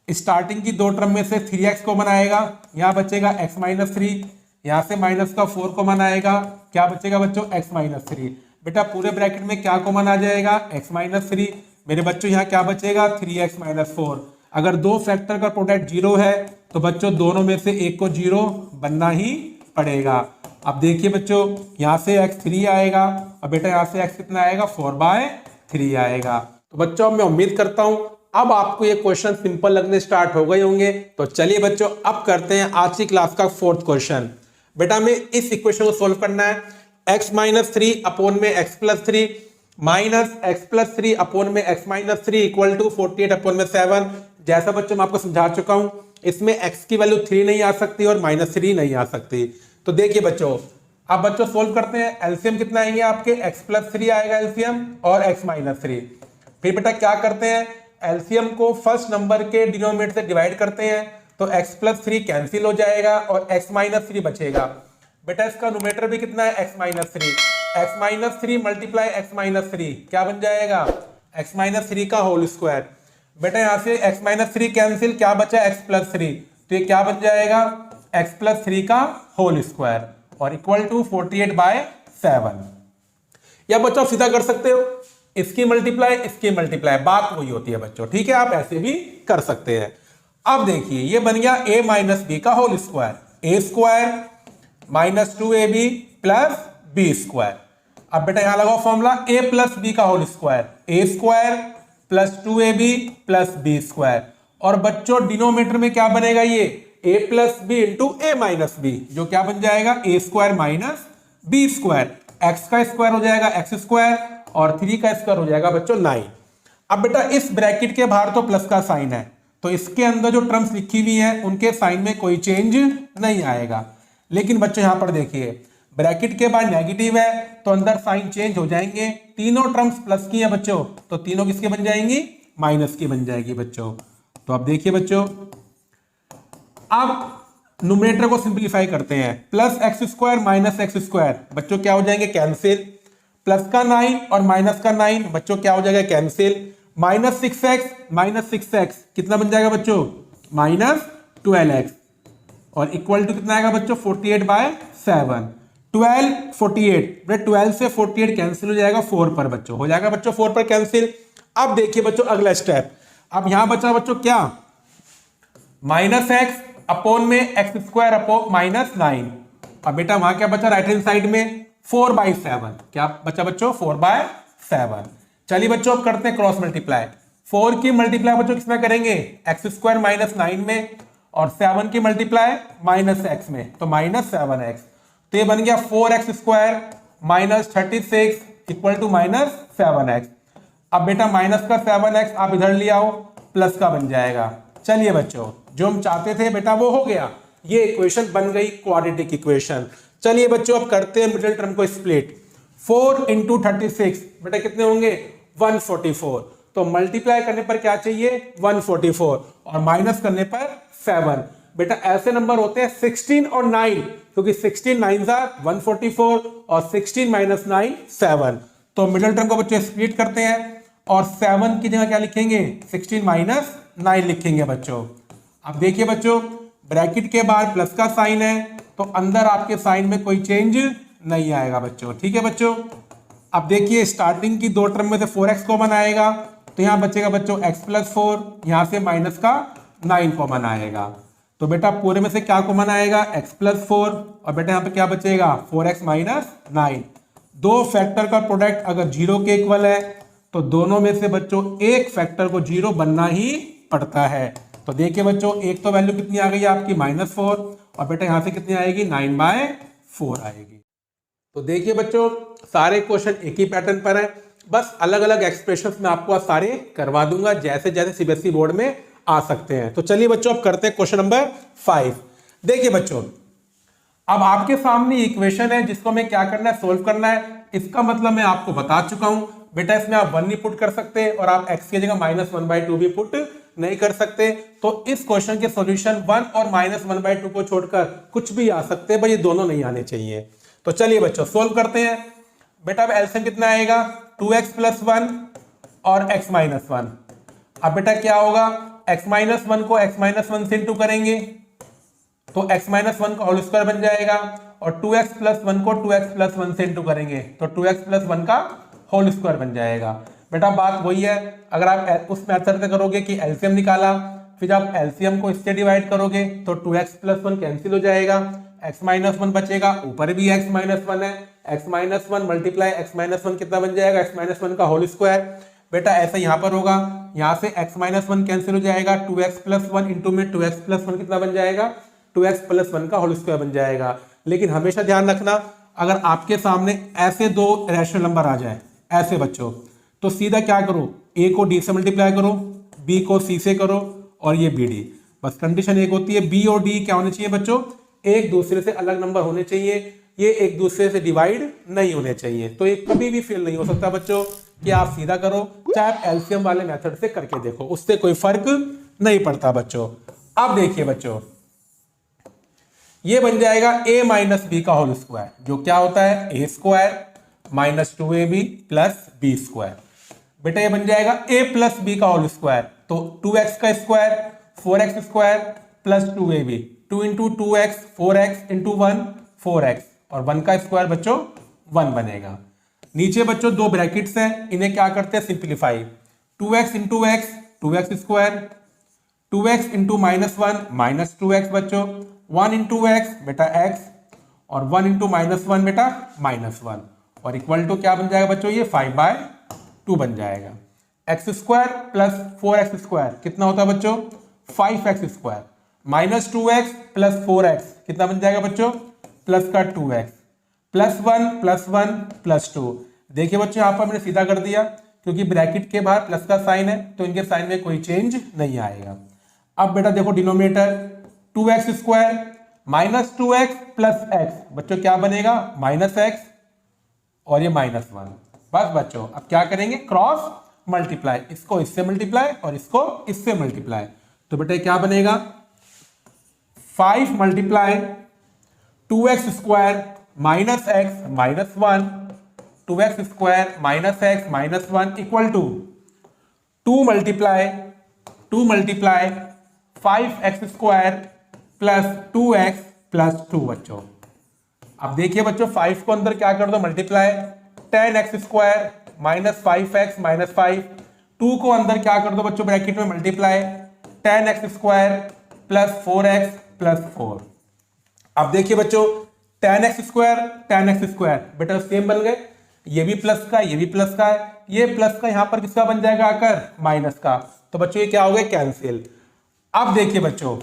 स्टार्टिंग की दो टर्म में से 3x कॉमन आएगा, यहाँ बचेगा x माइनस 3, यहाँ से माइनस का 4 कॉमन आएगा, क्या बचेगा बच्चों? x minus 3। बेटा पूरे ब्रैकेट में क्या कॉमन आ जाएगा? x minus 3। मेरे बच्चों यहाँ क्या बचेगा? 3x minus 4। अगर दो फैक्टर का प्रोडक्ट 0 है तो बच्चों दोनों में से एक को 0 बनना ही पड़ेगा। अब देखिए बच्चों यहाँ से x 3 आएगा और बेटा यहाँ से x कितना आएगा? 4/3 आएगा। तो बच्चों मैं उम्मीद करता हूं अब आपको ये क्वेश्चन सिंपल लगने स्टार्ट हो गए होंगे। तो चलिए बच्चों अब करते हैं आज की क्लास का 4th क्वेश्चन। बेटा हमें इस इक्वेशन को सोल्व करना है। x माइनस 3 अपॉन में x plus 3 minus x plus 3 upon में x minus 3 equal to 48 upon में 7। जैसा बच्चों मैं आपको समझा चुका हूं इसमें x की वैल्यू 3 नहीं आ सकती और माइनस 3 नहीं आ सकती। तो देखिए बच्चों अब बच्चों सोल्व करते हैं। एलसीएम कितना आएंगे आपके? x प्लस 3 आएगा एलसीएम और x माइनस 3। फिर बेटा क्या करते हैं? एलसीएम को फर्स्ट नंबर के डिनोमिनेटर से डिवाइड करते हैं तो x प्लस 3 कैंसिल हो जाएगा और x माइनस 3 बचेगा। बेटा इसका न्यूमरेटर भी कितना है? x minus 3। x minus 3 multiply x minus 3 क्या बन जाएगा? x माइनस 3 का होल स्क्वायर। बेटा यहाँ से x माइनस 3 कैंसिल, क्या बचा? x plus 3। तो ये क्या बन जाएगा? x प्लस 3 का होल स्क्वायर और इक्वल टू 48/7। या बच्चों सीधा कर सकते हो, इसकी मल्टीप्लाई इसकी मल्टीप्लाई, बात वही होती है बच्चों। ठीक है आप ऐसे भी कर सकते हैं। अब देखिए ये बन गया a माइनस बी का whole square, a square minus 2ab plus B square. अब बेटा यहां लगाओ फॉर्मूला a प्लस बी का whole square, a square plus 2ab plus B square. और बच्चों डिनोमिनेटर में क्या बनेगा? ये a plus B into a minus B, जो क्या बन जाएगा? a square minus B square. x का स्क्वायर हो जाएगा x स्क्वायर और 3 का स्क्वायर हो जाएगा बच्चों 9। अब बेटा इस ब्रैकेट के बाहर तो प्लस का साइन है तो इसके अंदर जो टर्म्स लिखी हुई है उनके साइन में कोई चेंज नहीं आएगा। लेकिन बच्चों यहां पर देखिए ब्रैकेट के बाद नेगेटिव है तो अंदर साइन चेंज हो जाएंगे। तीनों टर्म्स प्लस की है बच्चों तो तीनों किसके बन जाएंगी? माइनस की बन जाएगी बच्चों। तो अब देखिए बच्चों अब न्यूमरेटर को सिंपलीफाई करते हैं। Plus x square minus x square बच्चों क्या हो जाएंगे? कैंसिल। प्लस का 9 और माइनस का 9 बच्चों क्या हो जाएगा? कैंसिल। माइनस 6x कितना बन जाएगा बच्चों? माइनस 12x और इक्वल टू कितना आएगा बच्चों? 48/7। 12 48 बेटा 12 से 48 कैंसिल हो जाएगा 4 पर बच्चों, हो जाएगा बच्चों 4 पर कैंसिल। अब देखिए बच्चों अगला स्टेप। अब यहां बचा बच्चों क्या? माइनस एक्स अपॉन में एक्स स्क्वायर अपॉन माइनस 9। अब बेटा वहां क्या बचा? राइट हैंड साइड में 4/7 क्या बचा बच्चों? 4/7। चलिए बच्चों अब करते हैं क्रॉस मल्टीप्लाई। 4 की मल्टीप्लाई बच्चों किसमें करेंगे? एक्स स्क्वायर माइनस 9 में और 7 की मल्टीप्लाई माइनस एक्स में तो माइनस 7x। तो ये बन गया 4x square minus 36 equal to minus 7x। अब बेटा माइनस का 7x आप इधर ले आओ, प्लस का बन जाएगा। चलिए बच्चों जो हम चाहते थे बेटा वो हो गया, ये इक्वेशन बन गई क्वाड्रेटिक इक्वेशन। चलिए बच्चों अब करते हैं मिडिल टर्म को स्प्लिट। 4 इंटू 36 बेटा कितने होंगे? 144। तो मल्टीप्लाई करने पर क्या चाहिए? 144 और माइनस करने पर 7। बेटा ऐसे नंबर होते हैं 16 और 9 क्योंकि 16 9 144 और 16 माइनस 9 7। तो मिडिल टर्म को बच्चों स्प्लिट करते हैं और 7 की जगह क्या लिखेंगे? 16 माइनस 9 लिखेंगे बच्चों। अब देखिए बच्चों ब्रैकेट के बाहर प्लस का साइन है तो अंदर आपके साइन में कोई चेंज नहीं आएगा बच्चों। ठीक है बच्चों अब देखिए स्टार्टिंग की दो टर्म में से 4x कॉमन आएगा, तो यहाँ बचेगा बच्चों x प्लस 4, यहाँ से माइनस का 9 कॉमन आएगा। तो बेटा पूरे में से क्या कॉमन आएगा, x प्लस 4, और बेटा यहाँ पे क्या बचेगा 4x माइनस 9। दो फैक्टर का प्रोडक्ट अगर 0 के इक्वल है तो दोनों में से बच्चों एक फैक्टर को 0 बनना ही पड़ता है। तो देखिए बच्चों एक तो वैल्यू कितनी आ गई आपकी -4, और बेटा यहाँ से कितनी आएगी 9/4 आएगी। तो देखिए बच्चों सारे क्वेश्चन एक ही पैटर्न पर है, बस अलग अलग एक्सप्रेशंस में आपको आज सारे करवा दूंगा जैसे जैसे सीबीएसई बोर्ड में आ सकते हैं। तो चलिए बच्चों अब करते हैं क्वेश्चन नंबर 5। देखिए बच्चों अब आपके सामने इक्वेशन है जिसको हमें क्या करना है, सोल्व करना है। इसका मतलब मैं आपको बता चुका हूं बेटा, इसमें आप 1 नहीं पुट कर सकते और आप x की जगह -1/2 भी पुट नहीं कर सकते। तो इस क्वेश्चन के सॉल्यूशन 1 और -1/2 को छोड़कर कुछ भी आ सकते हैं, भाई ये दोनों नहीं आने चाहिए। तो चलिए बच्चों सोल्व करते हैं। बेटा अब एलसीएम कितना आएगा 2x + 1 और x - 1। अब बेटा क्या होगा, x - 1 को x - 1 से इंटू करेंगे तो x - 1 का होल स्क्वायर बन जाएगा, और 2x + 1 को 2x + 1 से इंटू करेंगे तो 2x + 1 का होल स्क्वायर बन जाएगा। बेटा बात वही है, अगर आप उस मेथड से करोगे कि एलसीएम निकाला, फिर आप एलसीएम को इससे डिवाइड करोगे तो 2x + 1 कैंसिल हो जाएगा, x - 1 बचेगा, ऊपर भी x - 1 है, x - 1 × x - 1 कितना बन जाएगा, x - 1 का होल स्क्वायर। बेटा ऐसा यहाँ पर होगा, यहाँ से x - 1 कैंसिल हो जाएगा, 2x + 1 इंटू में 2x + 1 कितना बन जाएगा, 2x + 1 का होल स्क्वायर बन जाएगा। लेकिन हमेशा ध्यान रखना अगर आपके सामने ऐसे दो रैशनल नंबर आ जाए ऐसे बच्चों, तो सीधा क्या करो, a को d से मल्टीप्लाई करो, b को c से करो, और ये bd। बस कंडीशन एक होती है, b और d क्या होने चाहिए बच्चों, एक दूसरे से अलग नंबर होने चाहिए, ये एक दूसरे से डिवाइड नहीं होने चाहिए। तो ये कभी भी फेल नहीं हो सकता बच्चों कि आप सीधा करो, चाहे आप एलसीएम वाले मेथड से करके देखो, उससे कोई फर्क नहीं पड़ता बच्चों। अब देखिए बच्चों ये बन जाएगा a - b का होल स्क्वायर, जो क्या होता है a² - 2ab + b²। बेटा ये बन जाएगा a + b का होल स्क्वायर, तो 2x का square 4x² + 2ab, 2 × 2x 4x × 1 4x, और 1 का स्क्वायर बच्चों 1 बनेगा। नीचे बच्चों दो ब्रैकेट्स हैं, इन्हें क्या करते हैं simplify, 2x × x 2x², 2x × -1 -2x बच्चों, 1 × x बेटा x, और 1 × -1 बेटा -1, और इक्वल टू क्या बन जाएगा बच्चों, ये 5/2 बन जाएगा। x² + 4x² कितना होता है बच्चों, 5x² -2x + 4x कितना बन जाएगा बच्चों, प्लस का 2x, +1 + 1 + 2। देखिए बच्चों यहाँ पर मैंने सीधा कर दिया, क्योंकि ब्रैकेट के बाहर प्लस का साइन है तो इनके साइन में कोई चेंज नहीं आएगा। अब बेटा देखो डिनोमिनेटर 2x² -2x + x बच्चों क्या बनेगा -x, और ये -1। बस बच्चों अब क्या करेंगे, क्रॉस मल्टीप्लाई, इसको इससे मल्टीप्लाई और इसको इससे मल्टीप्लाई, तो बेटा क्या बनेगा 5 × 2x² - x -1 2x² - x -1 equal to 2 × 5x² + 2x + 2 बच्चों। अब देखिए बच्चों 5 को अंदर क्या कर दो मल्टीप्लाई, 10x² - 5x - 5, 2 को अंदर क्या कर दो बच्चों ब्रैकेट में मल्टीप्लाई, 10x² + 4x + 4। अब देखिए बच्चों 10x² बेटा सेम बन गए, ये भी प्लस का ये भी प्लस का है, ये प्लस का यहां पर किसका बन जाएगा आकर माइनस का, तो बच्चों ये क्या हो गया कैंसिल। अब देखिए बच्चों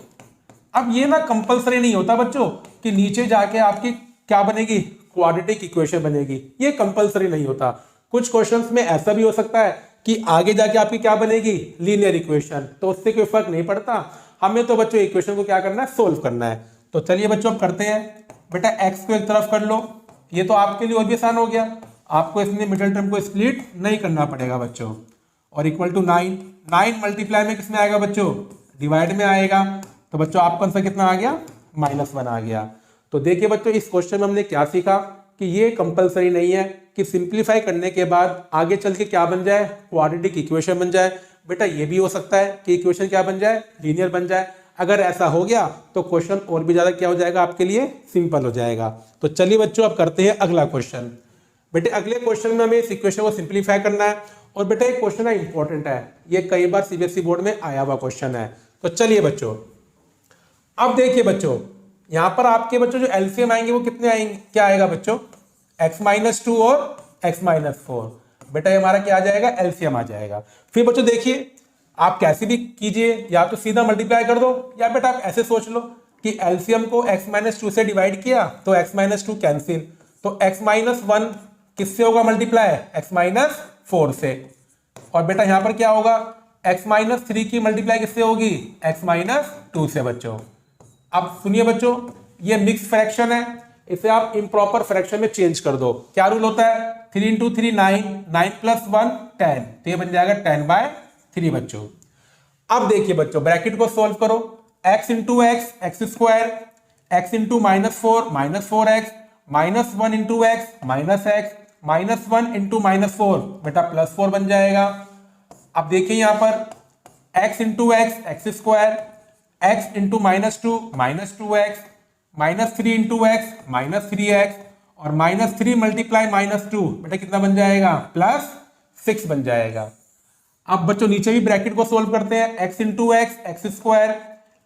अब ये ना कंपलसरी नहीं होता बच्चों कि नीचे जाके आपकी क्या बनेगी, क्वाड्रेटिक इक्वेशन बनेगी, ये कंपलसरी नहीं होता। कुछ क्वेश्चंस में ऐसा भी हो सकता है कि आगे जाके आपकी क्या बनेगी लीनियर इक्वेशन, तो उससे कोई फर्क नहीं पड़ता, हमें तो बच्चों इक्वेशन को क्या करना है सोल्व करना है। तो चलिए बच्चों अब करते हैं। बेटा x को एक तरफ कर लो, ये तो आपके लिए और भी आसान हो गया, आपको इसमें मिडिल टर्म को स्प्लिट नहीं करना पड़ेगा बच्चों, और इक्वल टू 9 मल्टीप्लाई में किसमें आएगा बच्चों, डिवाइड में आएगा, तो बच्चों आपका आंसर कितना आ गया -1 आ गया। तो देखिए बच्चों इस क्वेश्चन में हमने क्या सीखा कि ये कंपलसरी नहीं है कि सिंप्लीफाई करने के बाद आगे चल के क्या बन जाए, क्वाड्रेटिक इक्वेशन बन जाए। बेटा ये भी हो सकता है कि इक्वेशन क्या बन जाए, लीनियर बन जाए। अगर ऐसा हो गया तो क्वेश्चन और भी ज्यादा क्या हो जाएगा आपके लिए, सिंपल हो जाएगा। तो चलिए बच्चों अब करते हैं अगला क्वेश्चन। बेटे अगले क्वेश्चन में हमें इस इक्वेशन को सिंप्लीफाई करना है। और बेटा एक क्वेश्चन है इंपॉर्टेंट है, ये कई बार सीबीएसई बोर्ड में आया हुआ क्वेश्चन है। तो चलिए बच्चों, अब देखिए बच्चों, यहां पर आपके बच्चों जो एलसीएम आएंगे वो कितने आएंगे, क्या आएगा बच्चों, x-2 और x-4। बेटा ये हमारा क्या आ जाएगा, एलसीएम आ जाएगा। फिर बच्चों देखिए, आप कैसे भी कीजिए, या तो सीधा मल्टीप्लाई कर दो, या बेटा आप ऐसे सोच लो कि एलसीएम को x-2 से डिवाइड किया तो x-2 कैंसिल, तो x-1 किससे होगा मल्टीप्लाई, x-4 से। और बेटा यहां पर क्या होगा, x-3 की मल्टीप्लाई किससे होगी, x-2 से बच्चों। अब सुनिए बच्चों, ये मिक्स फ्रैक्शन है, इसे आप इम्प्रॉपर फ्रैक्शन में चेंज कर दो। क्या रूल होता है, 3 × 3 9, 9 + 1 10, तो ये बन जाएगा 10/3 बच्चों। अब देखिए बच्चों, ब्रैकेट को सोल्व करो, x × x x², x × -4 -4x, -1 × x -x, -1 × -4 बेटा +4 बन जाएगा। अब देखिए यहां पर x × x x², x × -2 -2x, -3 × x -3x, और -3 × -2 बेटा कितना बन जाएगा, +6 बन जाएगा। अब बच्चों नीचे भी ब्रैकेट को सोल्व करते हैं, x × x x²,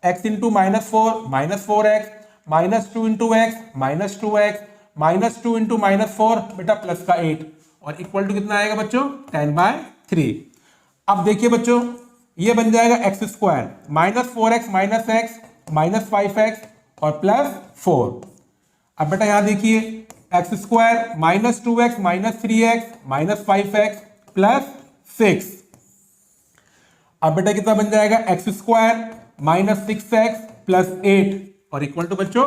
x × -4 -4x, -2 × x -2x, -2 × -4 बेटा +8, और इक्वल टू कितना आएगा बच्चों, 10/3। अब देखिए बच्चों, ये बन जाएगा x² -4x -x -5x और +4। अब बेटा यहां देखिए x² -2x -3x -5x +6। अब बेटा कितना बन जाएगा, x² -6x +8 और इक्वल टू बच्चों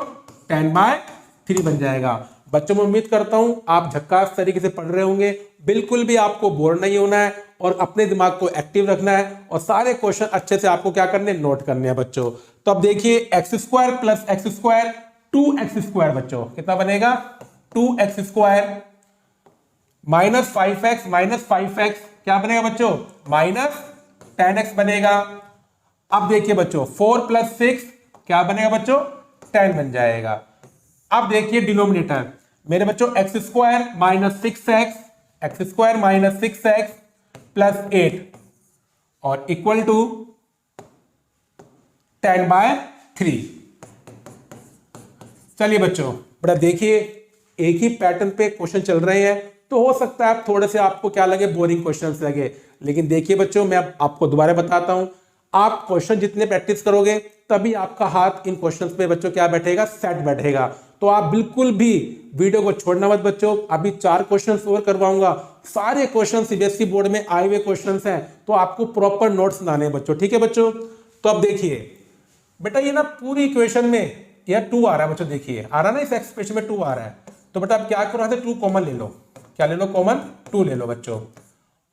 10/3 बन जाएगा। बच्चों मैं उम्मीद करता हूं आप झक्कास तरीके से पढ़ रहे होंगे, बिल्कुल भी आपको बोर नहीं होना है और अपने दिमाग को एक्टिव रखना है, और सारे क्वेश्चन अच्छे से आपको क्या करने, नोट करने हैं बच्चों। तो अब देखिए x² + x² 2x² बच्चों कितना बनेगा, 2x² -5x -5x क्या बनेगा बच्चों, -10x बनेगा। अब देखिए बच्चों 4 + 6 क्या बनेगा बच्चों, 10 बन जाएगा। अब देखिए डिनोमिनेटर मेरे बच्चों x² -6x +8 और इक्वल टू 10/3। चलिए बच्चों, बड़ा देखिए एक ही पैटर्न पे क्वेश्चन चल रहे हैं, तो हो सकता है थोड़े से आपको क्या लगे, बोरिंग क्वेश्चंस लगे, लेकिन देखिए बच्चों मैं आपको दोबारा बताता हूं, आप क्वेश्चन जितने प्रैक्टिस करोगे तभी आपका हाथ इन क्वेश्चंस पे बच्चों क्या बैठेगा, सेट बैठेगा। तो आप बिल्कुल भी वीडियो को छोड़ना मत बच्चों, अभी 4 क्वेश्चंस और करवाऊंगा, सारे क्वेश्चन सीबीएसई बोर्ड में आए हुए क्वेश्चंस हैं, तो आपको प्रॉपर नोट्स बनाने हैं बच्चों, ठीक है बच्चों। तो अब देखिए बेटा ये ना पूरी इक्वेशन में यह 2 आ रहा है बच्चों, देखिए आ रहा है ना, इस एक्सप्रेशन में 2 आ रहा है, तो बेटा आप क्या करो, 2 कॉमन ले लो, क्या ले लो, कॉमन 2 ले लो बच्चों।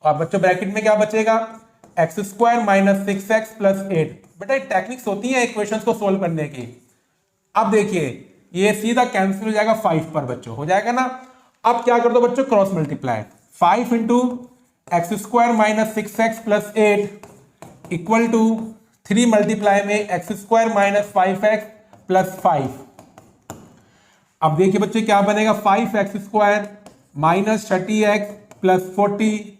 और बच्चों ब्रैकेट में क्या बचेगा, x² -6x +8। बेटा एक टेक्निक्स होती है इक्वेशंस को सोल्व करने की। अब देखिए ये सीधा कैंसिल हो जाएगा 5 पर बच्चों, हो जाएगा ना। अब क्या कर दो बच्चों, cross multiply, 5 × x² -6x +8 equal to 3 multiply में x² -5x +5। अब देखिए बच्चों क्या बनेगा, 5x² -30x +40,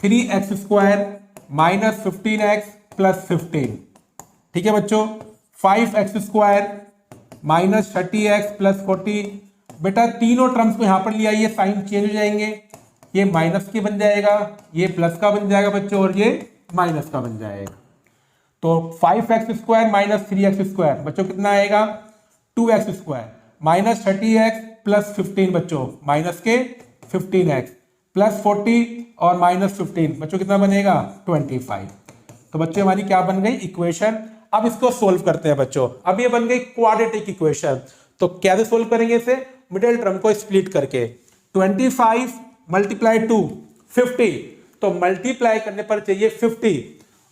3x² -15x +15। ठीक है बच्चों, 5x² -30x +40, बेटा तीनों टर्म्स को यहां पर ले आइए, साइन चेंज हो जाएंगे, ये माइनस के बन जाएगा, ये प्लस का बन जाएगा बच्चों, और ये माइनस का बन जाएगा। तो 5x² -3x² बच्चों कितना आएगा, 2x² -30x +15 बच्चों, माइनस के 15x +40 और -15 बच्चों कितना बनेगा, 25। तो बच्चों हमारी क्या बन गई इक्वेशन। अब इसको सोल्व करते हैं बच्चों। अब ये बन गई क्वाड्रेटिक इक्वेशन। तो कैसे सोल्व करेंगे इसे, मिडिल टर्म को स्प्लिट करके, 25 × 2 50, तो मल्टीप्लाई करने पर चाहिए 50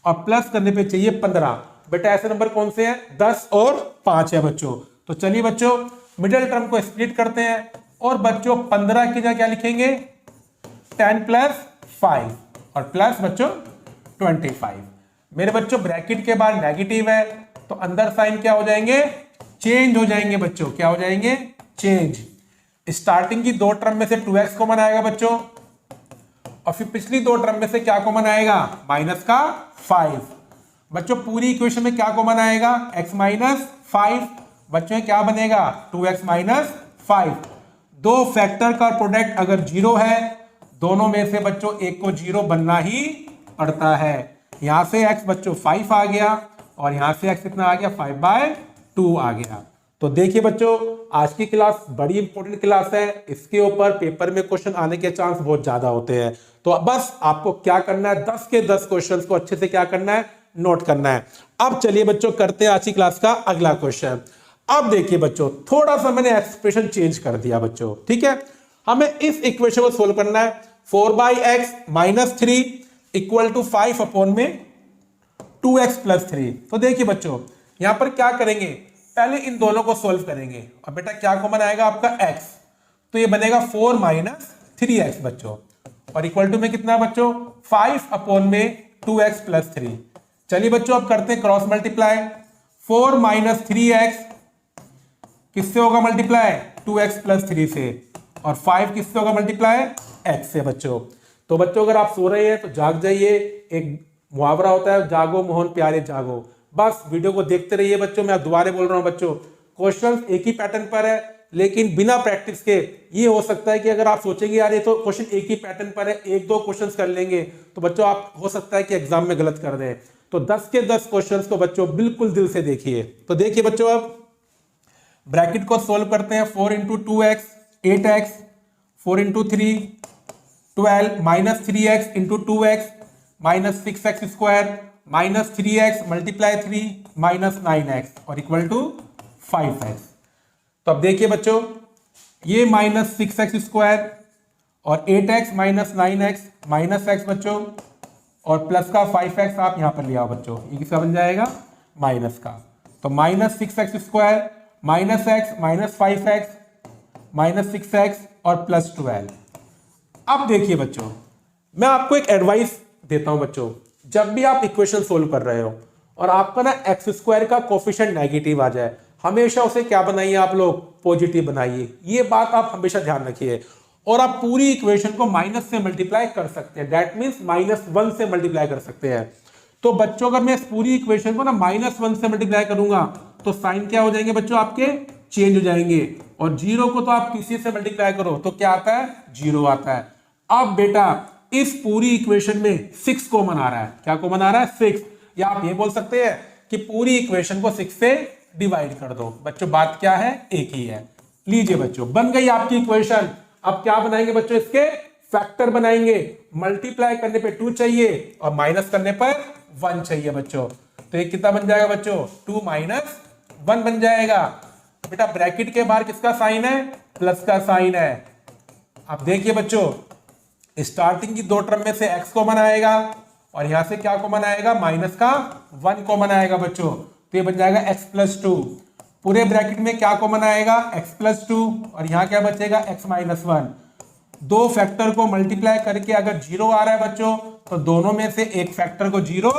और प्लस करने पे चाहिए 15। बेटा ऐसे नंबर कौन से हैं, 10 और 5 है बच्चों। तो चलिए बच्चों मिडिल टर्म को स्प्लिट करते हैं, और बच्चों 15 की जगह क्या लिखेंगे, 10 + 5 और प्लस बच्चों 25। मेरे बच्चों ब्रैकेट के बाद नेगेटिव है, तो अंदर साइन क्या हो जाएंगे, चेंज हो जाएंगे बच्चों, क्या हो जाएंगे, चेंज। स्टार्टिंग की दो टर्म में से 2x कॉमन आएगा बच्चों, और फिर पिछली दो टर्म में से क्या कॉमन आएगा, माइनस का 5। बच्चों पूरी इक्वेशन में क्या कॉमन आएगा, x माइनस 5। बच्चों क्या बनेगा, 2x माइनस 5। दो फैक्टर का प्रोडक्ट अगर जीरो है, दोनों में से बच्चों एक को जीरो बनना ही पड़ता है। यहां से x बच्चों 5 आ गया, और यहां से x कितना आ गया, 5/2 आ गया। तो देखिए बच्चों, आज की क्लास बड़ी इंपॉर्टेंट क्लास है, इसके ऊपर पेपर में क्वेश्चन आने के चांस बहुत ज्यादा होते हैं। तो बस आपको क्या करना है, 10 के 10 क्वेश्चंस को अच्छे से क्या करना है, नोट करना है। अब चलिए बच्चों करते हैं आज की क्लास का अगला क्वेश्चन। अब देखिए बच्चों, थोड़ा सा मैंने एक्सप्रेशन चेंज कर दिया बच्चों, ठीक है। हमें इस इक्वेशन को सोल्व करना है। 4/x minus 3 equal to 5 upon में 2x प्लस 3। तो देखिए बच्चों, यहां पर क्या करेंगे, पहले इन दोनों को सोल्व करेंगे, और बेटा क्या कॉमन आएगा आपका x, तो ये बनेगा 4 माइनस 3x बच्चों, और इक्वल टू में कितना बच्चों, 5 अपॉन में 2x प्लस 3। चलिए बच्चों अब करते हैं क्रॉस मल्टीप्लाई। 4 माइनस 3x किससे होगा मल्टीप्लाई, 2x प्लस 3 से, और 5 किससे होगा मल्टीप्लाई, x से बच्चों। तो बच्चों अगर आप सो रहे हैं तो जाग जाइए, एक मुहावरा होता है, जागो मोहन प्यारे जागो। बस वीडियो को देखते रहिए बच्चों, मैं दोबारा बोल रहा हूं बच्चों, क्वेश्चन एक ही पैटर्न पर है, लेकिन बिना प्रैक्टिस के ये हो सकता है कि अगर आप सोचेंगे यार ये तो क्वेश्चन एक ही पैटर्न पर है, एक दो क्वेश्चंस कर लेंगे, तो बच्चों आप हो सकता है कि एग्जाम में गलत कर दें। तो 10 के 10 क्वेश्चंस को बच्चों बिल्कुल दिल से देखिए। तो देखिए बच्चों, अब ब्रैकेट को सोल्व करते हैं। 4 into 2x 8x, 4 into 3 12, minus 3x into 2x minus 6x square, minus 3x multiply 3 minus 9x, और इक्वल टू 5x। तो अब देखिए बच्चों, ये माइनस 6x स्क्वायर और 8x minus 9x minus x बच्चों, और प्लस का 5x आप यहां पर ले आओ बच्चों, ये किसका बन जाएगा, माइनस का। तो minus 6x square minus x minus 5x minus 6x और प्लस 12। अब देखिए बच्चों, मैं आपको एक एडवाइस देता हूं बच्चों, जब भी आप इक्वेशन सोल्व कर रहे हो और आपका ना एक्स स्क्वायर का कोफिशिएंट नेगेटिव आ जाए, हमेशा उसे क्या बनाइए आप लोग, पॉजिटिव बनाइए। ये बात आप हमेशा ध्यान रखिए। और आप पूरी इक्वेशन को माइनस से मल्टीप्लाई कर सकते हैं, दैट मीन्स -1 से मल्टीप्लाई कर सकते हैं। तो बच्चों अगर मैं इस पूरी इक्वेशन को ना -1 से मल्टीप्लाई करूंगा तो साइन क्या हो जाएंगे बच्चों, आपके चेंज हो जाएंगे। और जीरो को तो आप किसी से मल्टीप्लाई करो तो क्या आता है, 0 आता है। अब बेटा इस पूरी इक्वेशन में 6 कॉमन आ रहा है, क्या कॉमन आ रहा है, 6। या आप ये बोल सकते हैं कि पूरी इक्वेशन को 6 से डिवाइड कर दो। बच्चों बात क्या है, एक ही है। लीजिए बच्चों, बन गई आपकी इक्वेशन। अब क्या बनाएंगे बच्चों, इसके फैक्टर बनाएंगे। मल्टीप्लाई करने पे 2 चाहिए और माइनस करने पर 1 चाहिए बच्चों। तो ये कितना बन जाएगा बच्चों, 2 माइनस 1 बन जाएगा। बेटा ब्रैकेट के बाहर किसका साइन है, प्लस का साइन है। अब देखिए बच्चों, स्टार्टिंग की दो टर्म में से x कॉमन आएगा, और यहां से क्या कॉमन आएगा, माइनस का 1 कॉमन आएगा बच्चों। तो ये बन जाएगा x प्लस 2। पूरे ब्रैकेट में क्या कॉमन आएगा, x प्लस 2, और यहां क्या बचेगा, x माइनस 1। दो फैक्टर को मल्टीप्लाई करके अगर 0 आ रहा है बच्चों, तो दोनों में से एक फैक्टर को 0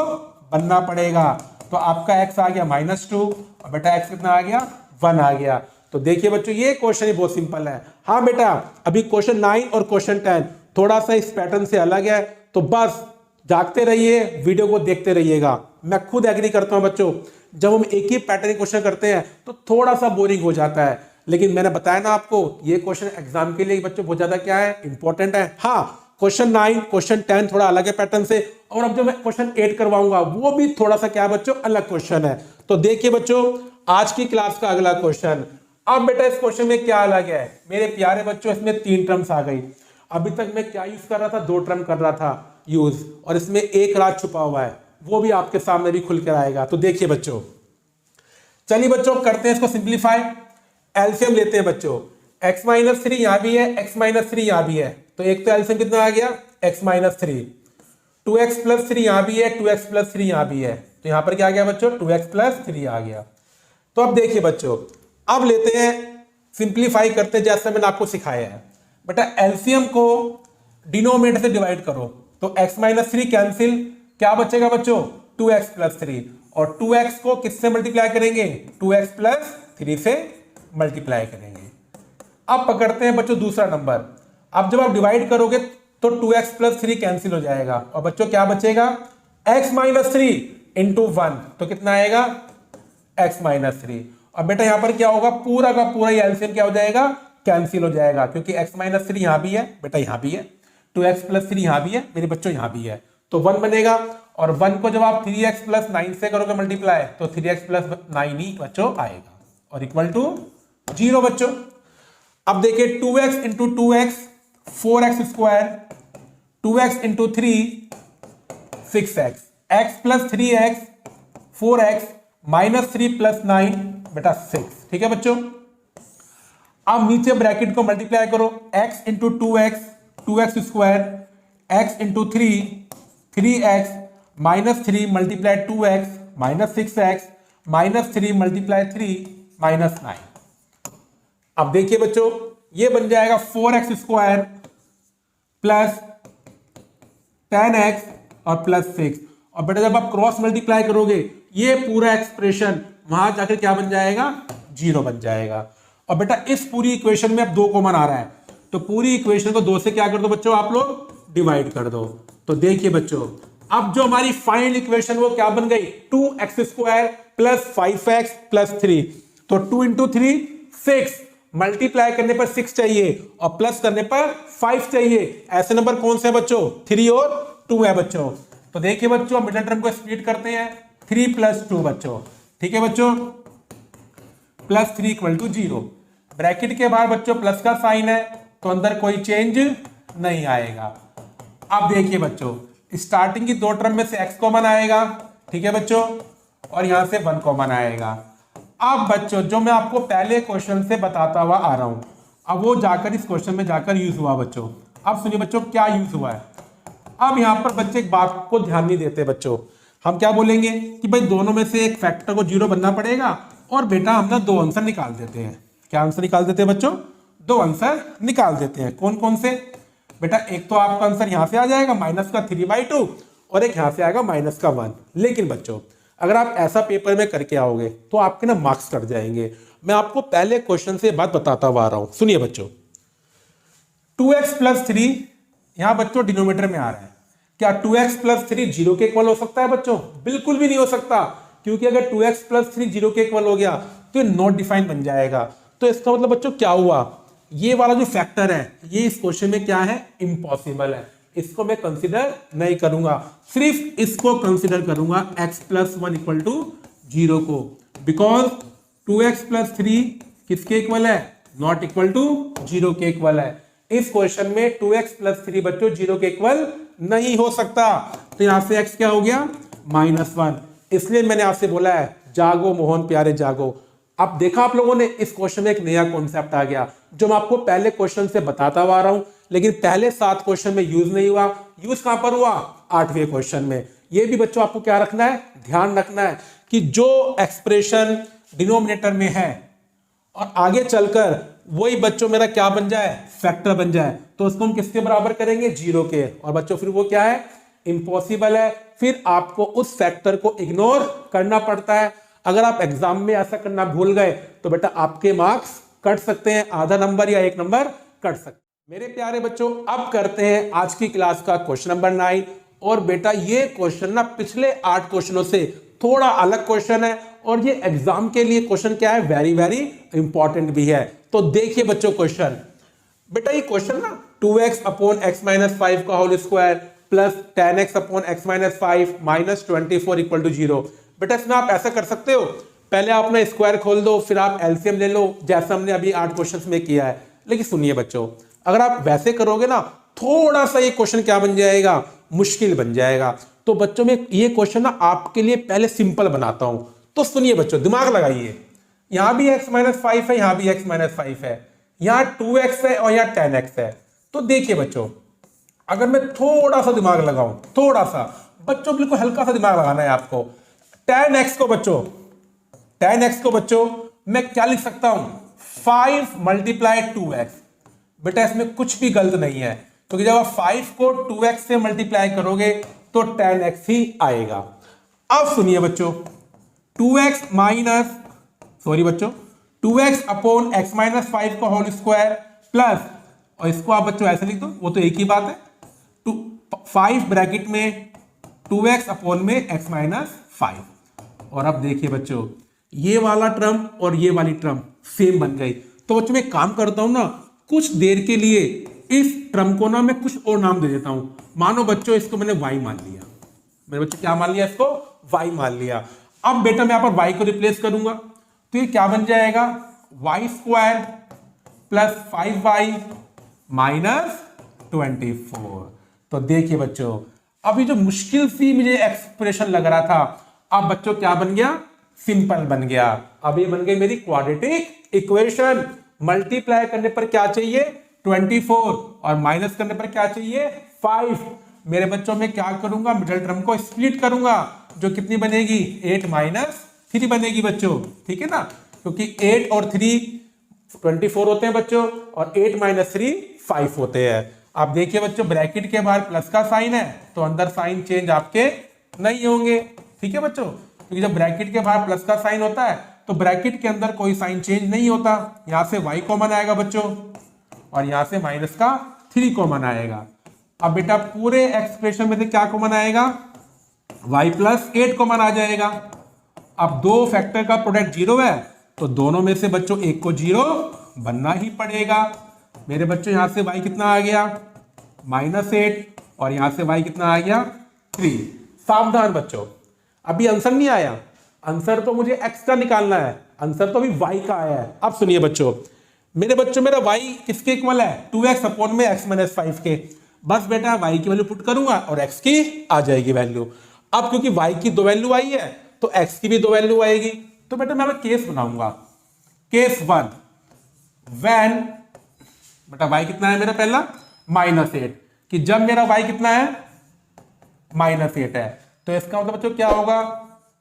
बनना पड़ेगा। तो आपका x आ गया -2, और बेटा x कितना आ गया, 1 आ गया। तो देखिए बच्चों, ये क्वेश्चन ही बहुत सिंपल है। हाँ बेटा, अभी क्वेश्चन 9 और क्वेश्चन 10 थोड़ा सा इस पैटर्न से अलग है, तो बस जागते रहिए, वीडियो को देखते रहिएगा। मैं खुद एग्री करता हूं बच्चों, जब हम एक ही पैटर्न क्वेश्चन करते हैं तो थोड़ा सा बोरिंग हो जाता है, लेकिन मैंने बताया ना आपको, ये क्वेश्चन एग्जाम के लिए बच्चों बहुत ज्यादा क्या है, इंपॉर्टेंट है। हाँ, क्वेश्चन 9 क्वेश्चन 10 थोड़ा अलग है पैटर्न से, और अब जो मैं क्वेश्चन 8 करवाऊंगा वो भी थोड़ा सा क्या बच्चों, अलग क्वेश्चन है। तो देखिए बच्चों, आज की क्लास का अगला क्वेश्चन। अब बेटा इस क्वेश्चन में क्या अलग है मेरे प्यारे बच्चों, इसमें 3 टर्म्स आ गई। अभी तक मैं क्या यूज कर रहा था, 2 टर्म कर रहा था यूज, और इसमें एक राज छुपा हुआ है, वो भी आपके सामने भी खुल कर आएगा। तो देखिए बच्चों, चलिए बच्चों करते हैं इसको सिंप्लीफाई। एलसीएम लेते हैं बच्चों, x माइनस 3 यहां भी है, x माइनस 3 यहां भी है, तो एक तो एलसीएम कितना आ गया, x माइनस 3। 2x प्लस 3 यहां भी है, 2x प्लस 3 यहां भी है, तो यहां पर क्या आ गया बच्चों, 2x प्लस 3 आ गया। तो अब देखिए बच्चों, अब लेते हैं सिंप्लीफाई करते हैं जैसा मैंने आपको सिखाया है। बेटा एलसीएम को डिनोमिनेटर से डिवाइड करो, तो x माइनस 3 कैंसिल, क्या बचेगा बच्चों, 2x प्लस 3, और 2x को किससे मल्टीप्लाई करेंगे, 2x प्लस 3 से मल्टीप्लाई करेंगे। अब पकड़ते हैं बच्चों दूसरा नंबर। अब जब आप डिवाइड करोगे तो 2x प्लस 3 कैंसिल हो जाएगा और बच्चों क्या बचेगा, x माइनस 3 इंटू 1, तो कितना आएगा x माइनस 3। और बेटा यहां पर क्या होगा, पूरा का पूरा एलसीएम क्या हो जाएगा, कैंसिल हो जाएगा, क्योंकि x माइनस 3 यहां भी है बेटा, यहां भी है, 2x प्लस 3 यहां भी है मेरे बच्चों, यहां भी है, तो 1 बनेगा। और 1 को जब आप 3x प्लस 9 से करोगे मल्टीप्लाई तो 3x प्लस 9 ही बच्चों आएगा और इक्वल टू 0 बच्चों। अब देखिए 2x into 2x 4x square, 2x into 3 6x, x plus 3x 4x minus 3 plus 9 बेटा 6, ठीक है बच्चों। अब नीचे ब्रैकेट को मल्टीप्लाई करो, x into 2x 2x square, x into 3 3x minus 3 multiply 2x minus 6x minus 3 multiply 3 minus 9। अब देखिए बच्चों ये बन जाएगा 4x स्क्वायर प्लस 10x और प्लस 6, और बेटा जब आप क्रॉस मल्टीप्लाई करोगे ये पूरा एक्सप्रेशन वहां जाकर क्या बन जाएगा, 0 बन जाएगा। और बेटा इस पूरी इक्वेशन में अब 2 कॉमन आ रहा है, तो पूरी इक्वेशन को 2 से क्या कर दो बच्चों, आप लोग डिवाइड कर दो। तो देखिए बच्चों अब जो हमारी फाइनल इक्वेशन वो क्या बन गई, 2x square plus 5x plus 3, तो 2 इंटू 3 6, मल्टीप्लाई करने पर 6 चाहिए और प्लस करने पर 5 चाहिए। ऐसे नंबर कौन से हैं बच्चों, 3 और 2 है बच्चों। तो देखिए बच्चों मिडिल टर्म को स्प्लिट करते हैं, 3 प्लस 2 बच्चों, ठीक है बच्चों, प्लस 3 इक्वल टू 0। ब्रैकेट के बाहर बच्चों प्लस का साइन है तो अंदर कोई चेंज नहीं आएगा। अब देखिए बच्चों स्टार्टिंग की 2 टर्म में से x कॉमन आएगा, ठीक है बच्चों, और यहां से 1 कॉमन आएगा। अब बच्चों जो मैं आपको पहले क्वेश्चन से बताता हुआ आ रहा हूं, अब वो जाकर इस क्वेश्चन में जाकर यूज हुआ बच्चों। अब सुनिए बच्चों क्या यूज हुआ है। अब यहां पर बच्चे एक बात को ध्यान नहीं देते बच्चों, हम क्या बोलेंगे कि भाई दोनों में से एक फैक्टर को 0 बनना पड़ेगा और बेटा हम ना 2 आंसर निकाल देते हैं। क्या आंसर निकाल देते हैं बच्चों, 2 आंसर निकाल देते हैं। कौन कौन से बेटा, एक तो आपका आंसर यहां से आ जाएगा माइनस का 3/2 और एक यहां से आएगा माइनस का 1। लेकिन बच्चों अगर आप ऐसा पेपर में करके आओगे तो आपके ना मार्क्स कट जाएंगे। मैं आपको पहले क्वेश्चन से बात बताता हुआ आ रहा हूं, सुनिए बच्चों। 2x प्लस 3 यहां बच्चों डिनोमिनेटर में आ रहा है, क्या 2x प्लस 3 0 के इक्वल हो सकता है बच्चों, बिल्कुल भी नहीं हो सकता, क्योंकि अगर 2x प्लस 3 0 के इक्वल हो गया तो ये नॉट डिफाइन बन जाएगा। तो इसका मतलब बच्चों क्या हुआ, ये वाला जो फैक्टर है ये इस क्वेश्चन में क्या है, इम्पॉसिबल है, इसको मैं कंसीडर नहीं करूंगा, सिर्फ इसको कंसीडर करूंगा x प्लस 1 इक्वल टू 0 को, बिकॉज 2x प्लस 3 किसके इक्वल है, नॉट इक्वल टू 0 के इक्वल है। इस क्वेश्चन में 2x प्लस 3 बच्चों 0 के इक्वल नहीं हो सकता, तो यहां से x क्या हो गया, -1। इसलिए मैंने आपसे बोला है जागो मोहन प्यारे जागो। अब देखा आप लोगों ने इस क्वेश्चन में एक नया कॉन्सेप्ट आ गया जो मैं आपको पहले क्वेश्चन से बताता हुआ आ रहा हूं, लेकिन पहले 7 क्वेश्चन में यूज नहीं हुआ। यूज कहां पर हुआ, 8वें क्वेश्चन में। ये भी बच्चों आपको क्या रखना है, ध्यान रखना है कि जो एक्सप्रेशन डिनोमिनेटर में है और आगे चलकर वही बच्चों मेरा क्या बन जाए, फैक्टर बन जाए, तो उसको हम किसके बराबर करेंगे, 0 के। और बच्चों फिर वो क्या है, इम्पॉसिबल है, फिर आपको उस फैक्टर को इग्नोर करना पड़ता है। अगर आप एग्जाम में ऐसा करना भूल गए तो बेटा आपके मार्क्स कट सकते हैं, आधा नंबर या 1 नंबर कट सकते हैं। मेरे प्यारे बच्चों अब करते हैं आज की क्लास का क्वेश्चन नंबर 9। और बेटा ये क्वेश्चन ना पिछले 8 क्वेश्चनों से थोड़ा अलग क्वेश्चन है और ये एग्जाम के लिए क्वेश्चन क्या है, वेरी वेरी इंपॉर्टेंट भी है। तो देखिए बच्चों क्वेश्चन, बेटा ये क्वेश्चन ना 2x अपॉन x माइनस 5 का whole square plus 10x upon x minus 5 minus 24 equal to 0। बेटा इसमें आप ऐसा कर सकते हो, पहले आप ना स्क्वायर खोल दो फिर आप एलसीएम ले लो, जैसा हमने अभी 8 क्वेश्चंस में किया है। लेकिन सुनिए बच्चों, अगर आप वैसे करोगे ना थोड़ा सा ये क्वेश्चन क्या बन जाएगा, मुश्किल बन जाएगा। तो बच्चों में ये क्वेश्चन ना आपके लिए पहले सिंपल बनाता हूं। तो सुनिए बच्चों, दिमाग लगाइए, यहां भी x माइनस 5 है, यहां भी x माइनस 5 है, यहां 2x है और यहां 10x है। तो देखिए बच्चों, अगर मैं थोड़ा सा दिमाग लगाऊं, थोड़ा सा बच्चों, बिल्कुल हल्का सा दिमाग लगाना है आपको। 10x को बच्चों मैं क्या लिख सकता हूं, 5 मल्टीप्लाई 2x। बेटा इसमें कुछ भी गलत नहीं है, क्योंकि जब आप 5 को 2x से मल्टीप्लाई करोगे तो 10x ही आएगा। अब सुनिए बच्चों, 2x माइनस, सॉरी बच्चों, 2x अपॉन x माइनस 5 का होल स्क्वायर प्लस, और इसको आप बच्चों ऐसे लिख दो, वो तो एक ही बात है, 5 ब्रैकेट में 2x अपॉन में x माइनस 5। और अब देखिए बच्चों, ये वाला टर्म और ये वाली टर्म सेम बन गई। तो बच्चों मैं एक काम करता हूं ना, कुछ देर के लिए इस टर्म को ना मैं कुछ और नाम दे देता हूं। मानो बच्चों इसको मैंने y मान लिया, मेरे बच्चों क्या मान लिया, इसको y मान लिया। अब बेटा मैं यहां पर y को रिप्लेस करूंगा, तो ये क्या बन जाएगा, y square plus 5y minus 24। तो देखिए बच्चों, अभी जो मुश्किल सी मुझे एक्सप्रेशन लग रहा था, अब बच्चों क्या बन गया, सिंपल बन गया। अब ये बन गई मेरी क्वाड्रेटिक इक्वेशन। मल्टीप्लाई करने पर क्या चाहिए, 24, और माइनस करने पर क्या चाहिए, 5। मेरे बच्चों में क्या करूंगा, मिडिल टर्म को स्प्लिट करूंगा, जो कितनी बनेगी, 8 माइनस 3 बनेगी बच्चों, ठीक है ना, क्योंकि 8 और 3 24 होते हैं बच्चों, और 8 माइनस 3 5 होते हैं। आप देखिए बच्चों, ब्रैकेट के बाहर प्लस का साइन है, तो अंदर साइन चेंज आपके नहीं होंगे, ठीक है बच्चों, क्योंकि जब ब्रैकेट के बाहर प्लस का साइन होता है तो ब्रैकेट के अंदर कोई साइन चेंज नहीं होता। यहां से y कॉमन आएगा बच्चों, और यहां से माइनस का 3 कॉमन आएगा। अब बेटा पूरे एक्सप्रेशन में से क्या कॉमन आएगा, y प्लस 8 कॉमन आ जाएगा। अब दो फैक्टर का प्रोडक्ट 0 है, तो दोनों में से बच्चों एक को 0 बनना ही पड़ेगा। मेरे बच्चों यहां से y कितना आ गया, -8, और यहां से y कितना आ गया, 3। सावधान बच्चों, अभी आंसर नहीं आया, आंसर तो मुझे x का निकालना है, आंसर तो अभी y का आया है। अब सुनिए बच्चों, मेरे बच्चों मेरा y किसके इक्वल है, 2x अपॉन में x माइनस 5 के। बस बेटा y की वैल्यू पुट करूंगा और x की आ जाएगी वैल्यू। अब क्योंकि y की 2 वैल्यू आई है, तो x की भी 2 वैल्यू आएगी। तो बेटा मैं केस बनाऊंगा, केस 1, व्हेन बेटा y कितना है मेरा पहला, -8, कि जब मेरा y कितना है, -8 है, तो इसका मतलब बच्चों क्या होगा,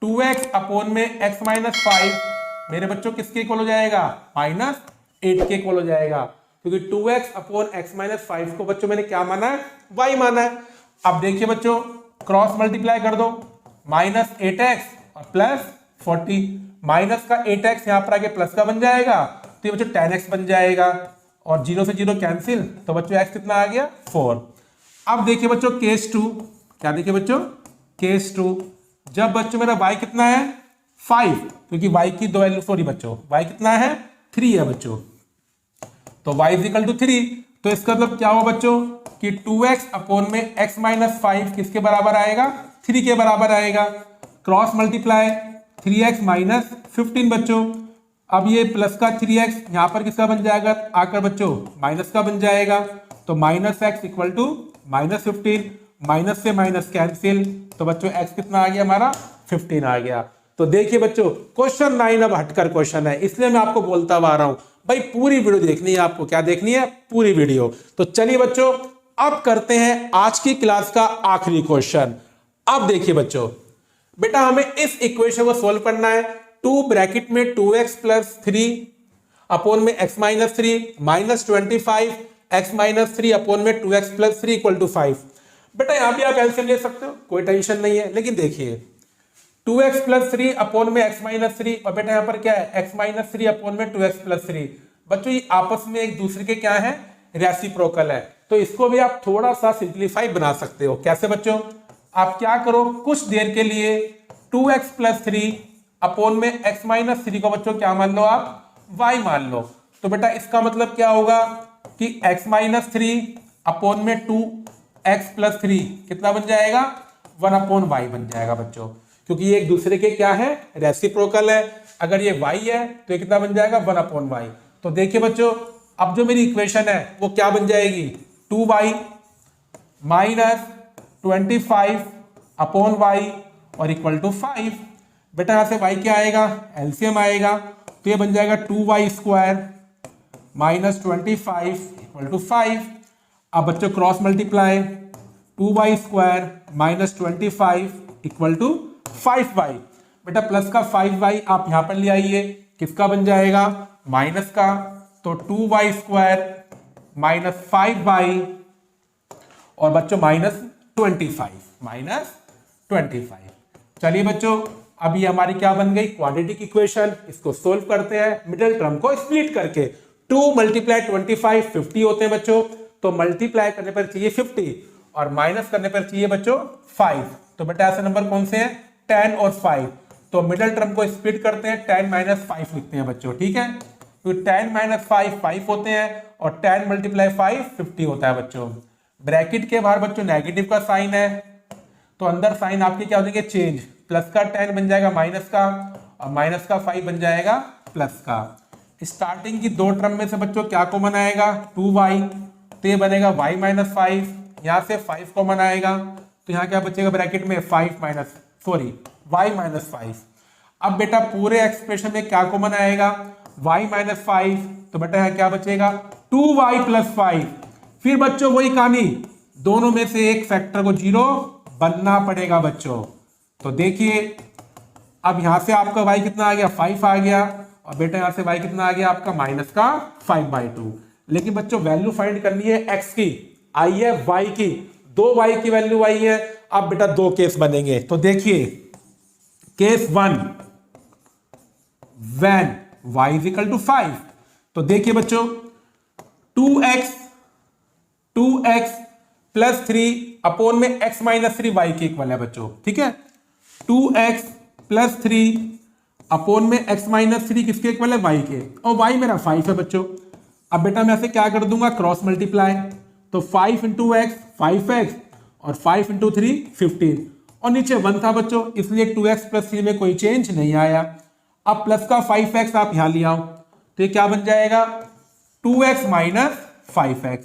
2x अपॉन में x माइनस 5 मेरे बच्चों किसके इक्वल हो जाएगा, -8 के इक्वल हो जाएगा, क्योंकि 2x अपॉन x माइनस 5 को बच्चों मैंने क्या माना है, y माना है। अब देखिए बच्चों, क्रॉस मल्टीप्लाई कर दो, -8x और प्लस 40, माइनस का 8x यहां पर आगे प्लस का बन जाएगा, तो ये बच्चों 10x बन जाएगा, और 0 से 0 कैंसिल, तो बच्चों x कितना आ गया, 4। अब देखिए बच्चों केस 2, क्या देखिए बच्चों, केस 2, जब बच्चों मेरा y कितना है, 5, क्योंकि y की 2 वैल्यू, सॉरी बच्चों y कितना है, 3 है बच्चों, तो y इज इक्वल टू 3। तो इसका मतलब क्या हुआ बच्चों, कि 2x अपॉन में x माइनस 5 किसके बराबर आएगा, 3 के बराबर आएगा। क्रॉस मल्टीप्लाई, 3x माइनस 15 बच्चों, अब ये प्लस का 3x यहां पर किसका बन जाएगा, आकर बच्चों माइनस का बन जाएगा, तो -x इक्वल टू -15, माइनस से माइनस कैंसिल, तो बच्चों x कितना आ गया हमारा, 15 आ गया। तो देखिए बच्चों, क्वेश्चन 9 अब हटकर क्वेश्चन है, इसलिए मैं आपको बोलता आ रहा हूं भाई पूरी वीडियो देखनी है आपको, क्या देखनी है, पूरी वीडियो। तो चलिए बच्चों, अब करते हैं आज की क्लास का आखिरी क्वेश्चन। अब देखिए बच्चों, बेटा हमें इस इक्वेशन को सोल्व करना है, 2 ब्रैकेट में 2x प्लस 3 अपॉन में x minus 3 minus 25 x minus 3 upon में 2x प्लस 3 इक्वल टू 5। बेटा यहां भी आप एलसीएम ले सकते हो, कोई टेंशन नहीं है, लेकिन देखिए 2x प्लस 3 अपॉन में x माइनस 3, और बेटा यहां पर क्या है, x माइनस 3 अपॉन में 2x प्लस 3। बच्चों ये आपस में एक दूसरे के क्या है, रेसिप्रोकल है, तो इसको भी आप थोड़ा सा सिंप्लीफाई बना सकते हो। कैसे बच्चों, आप क्या करो, कुछ देर के लिए 2x प्लस 3 अपॉन में x माइनस 3 को बच्चों क्या मान लो, आप y मान लो। तो बेटा इसका मतलब क्या होगा कि x माइनस 3 अपॉन में 2x प्लस 3 कितना बन जाएगा, 1 अपॉन y बन जाएगा बच्चों, क्योंकि ये एक दूसरे के क्या है, रेसिप्रोकल है। अगर ये y है तो ये कितना बन जाएगा, 1 अपॉन y। तो देखिए बच्चों, अब जो मेरी इक्वेशन है वो क्या बन जाएगी, 2y माइनस 25 अपॉन y और इक्वल टू 5। बेटा यहां से y क्या आएगा, एलसीएम आएगा, तो ये बन जाएगा 2y square minus 25 equal to 5। अब बच्चों cross multiply, 2y square minus 25 equal to 5y। बेटा प्लस का 5y आप यहां पर ले आइए, किसका बन जाएगा, माइनस का, तो 2y स्क्वायर माइनस 5y और बच्चों माइनस 25। चलिए बच्चों, अब ये हमारी क्या बन गई, क्वाड्रेटिक इक्वेशन। इसको सोल्व करते हैं मिडिल टर्म को स्प्लिट करके। 2 × 25 50 होते हैं बच्चों, तो मल्टीप्लाई करने पर चाहिए 50 और माइनस करने पर चाहिए बच्चों 5। तो बेटा ऐसे नंबर कौन से हैं, 10 और 5। तो मिडिल टर्म को स्प्लिट करते हैं, 10 - 5 लिखते हैं बच्चों, ठीक है। तो 10 - 5 5 होते हैं और 10 × 5 50 होता है बच्चों। ब्रैकेट के बाहर बच्चों नेगेटिव का साइन है, तो अंदर साइन आपके क्या हो जाएंगे, चेंज। प्लस का 10 बन जाएगा माइनस का, और माइनस का 5 बन जाएगा प्लस का। स्टार्टिंग की दो टर्म में से बच्चों क्या कॉमन आएगा, 2y, तो ये बनेगा y - 5। यहां से 5 कॉमन आएगा, तो यहाँ क्या बचेगा ब्रैकेट में, y - 5। अब बेटा पूरे एक्सप्रेशन में क्या कॉमन आएगा, y - 5, तो बेटा यहाँ क्या बचेगा, 2y + 5। फिर बच्चों वही कहानी, दोनों में से एक फैक्टर को 0 बनना पड़ेगा बच्चों। तो देखिए अब यहां से आपका y कितना आ गया, 5 आ गया, और बेटा यहां से y कितना आ गया आपका, -5/2। लेकिन बच्चों वैल्यू फाइंड करनी है x की, आई है y की, 2y की वैल्यू आई है। अब बेटा दो केस बनेंगे, तो देखिए केस 1 व्हेन y = 5। तो देखिए बच्चों 2x + 3 अपॉन में x - 3 y के इक्वल है बच्चों, ठीक है। 2x + 3 अपॉन में x - 3 किसके इक्वल है, y के, और y मेरा 5 है बच्चों। अब बेटा मैं ऐसे क्या कर दूंगा, क्रॉस मल्टीप्लाई, तो 5 × x 5x और 5 × 3 15, और नीचे 1 था बच्चों, इसलिए 2x + 3 में कोई चेंज नहीं आया। अब प्लस का 5x आप यहां ले आओ, तो ये क्या बन जाएगा, 2x - 5x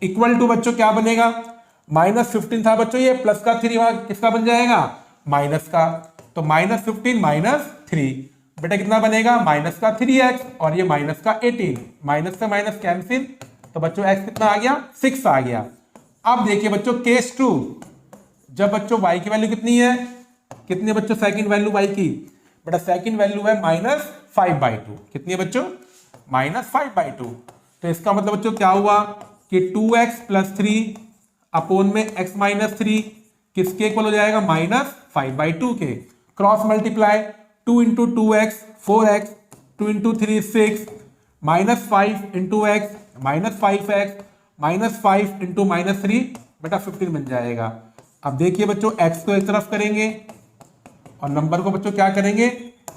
इक्वल टू बच्चों क्या बनेगा, -15 था बच्चों, ये प्लस का 3 वहां किसका बन जाएगा, माइनस का, तो -15 - 3 बेटा कितना बनेगा, -3x, और ये -18, माइनस से माइनस कैंसिल, तो बच्चों x कितना आ गया, 6 आ गया। अब देखिए बच्चों केस 2, जब बच्चों y की वैल्यू कितनी है, कितनी बच्चों सेकंड वैल्यू y की, बेटा सेकंड वैल्यू है -5/2। कितनी है बच्चों, -5/2। तो इसका मतलब बच्चों क्या हुआ कि 2x + 3 अपॉन में x - 3 किसके इक्वल हो जाएगा, -5/2 के। Cross multiply, 2 × 2x 4x, 2 × 3 6, -5 × x -5x, -5 × -3 बेटा 15 बन जाएगा। अब देखिए बच्चों x को एक तरफ करेंगे और नंबर को बच्चों क्या करेंगे,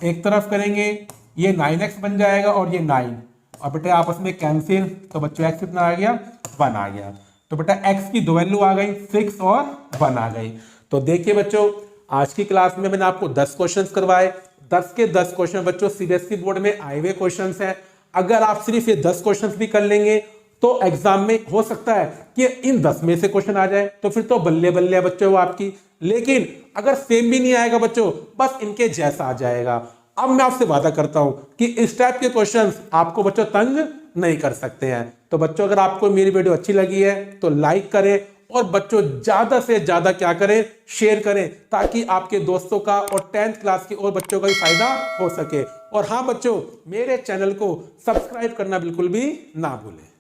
एक तरफ करेंगे, ये 9x बन जाएगा और ये 9, और बेटा आपस में कैंसिल, तो बच्चों x कितना आ गया, 1 आ गया। तो बेटा x की दो वैल्यू आ गई, 6 और 1 आ गई। तो देखिए बच्चों आज की क्लास में मैंने आपको 10 क्वेश्चंस करवाए, 10 के 10 क्वेश्चन बच्चों सीबीएसई बोर्ड में आए हुए क्वेश्चंस हैं। अगर आप सिर्फ ये 10 क्वेश्चंस भी कर लेंगे तो एग्जाम में हो सकता है कि इन 10 में से क्वेश्चन आ जाए, तो फिर तो बल्ले बल्ले बच्चों वो आपकी। लेकिन अगर सेम भी नहीं आएगा बच्चों, बस इनके जैसा आ जाएगा। अब मैं आपसे वादा करता हूं कि इस टाइप के क्वेश्चंस आपको बच्चों तंग नहीं कर सकते हैं। तो बच्चों अगर आपको मेरी वीडियो अच्छी लगी है तो लाइक करें, और बच्चों ज्यादा से ज्यादा क्या करें, शेयर करें, ताकि आपके दोस्तों का और 10th क्लास के और बच्चों का भी फायदा हो सके। और हाँ बच्चों, मेरे चैनल को सब्सक्राइब करना बिल्कुल भी ना भूलें।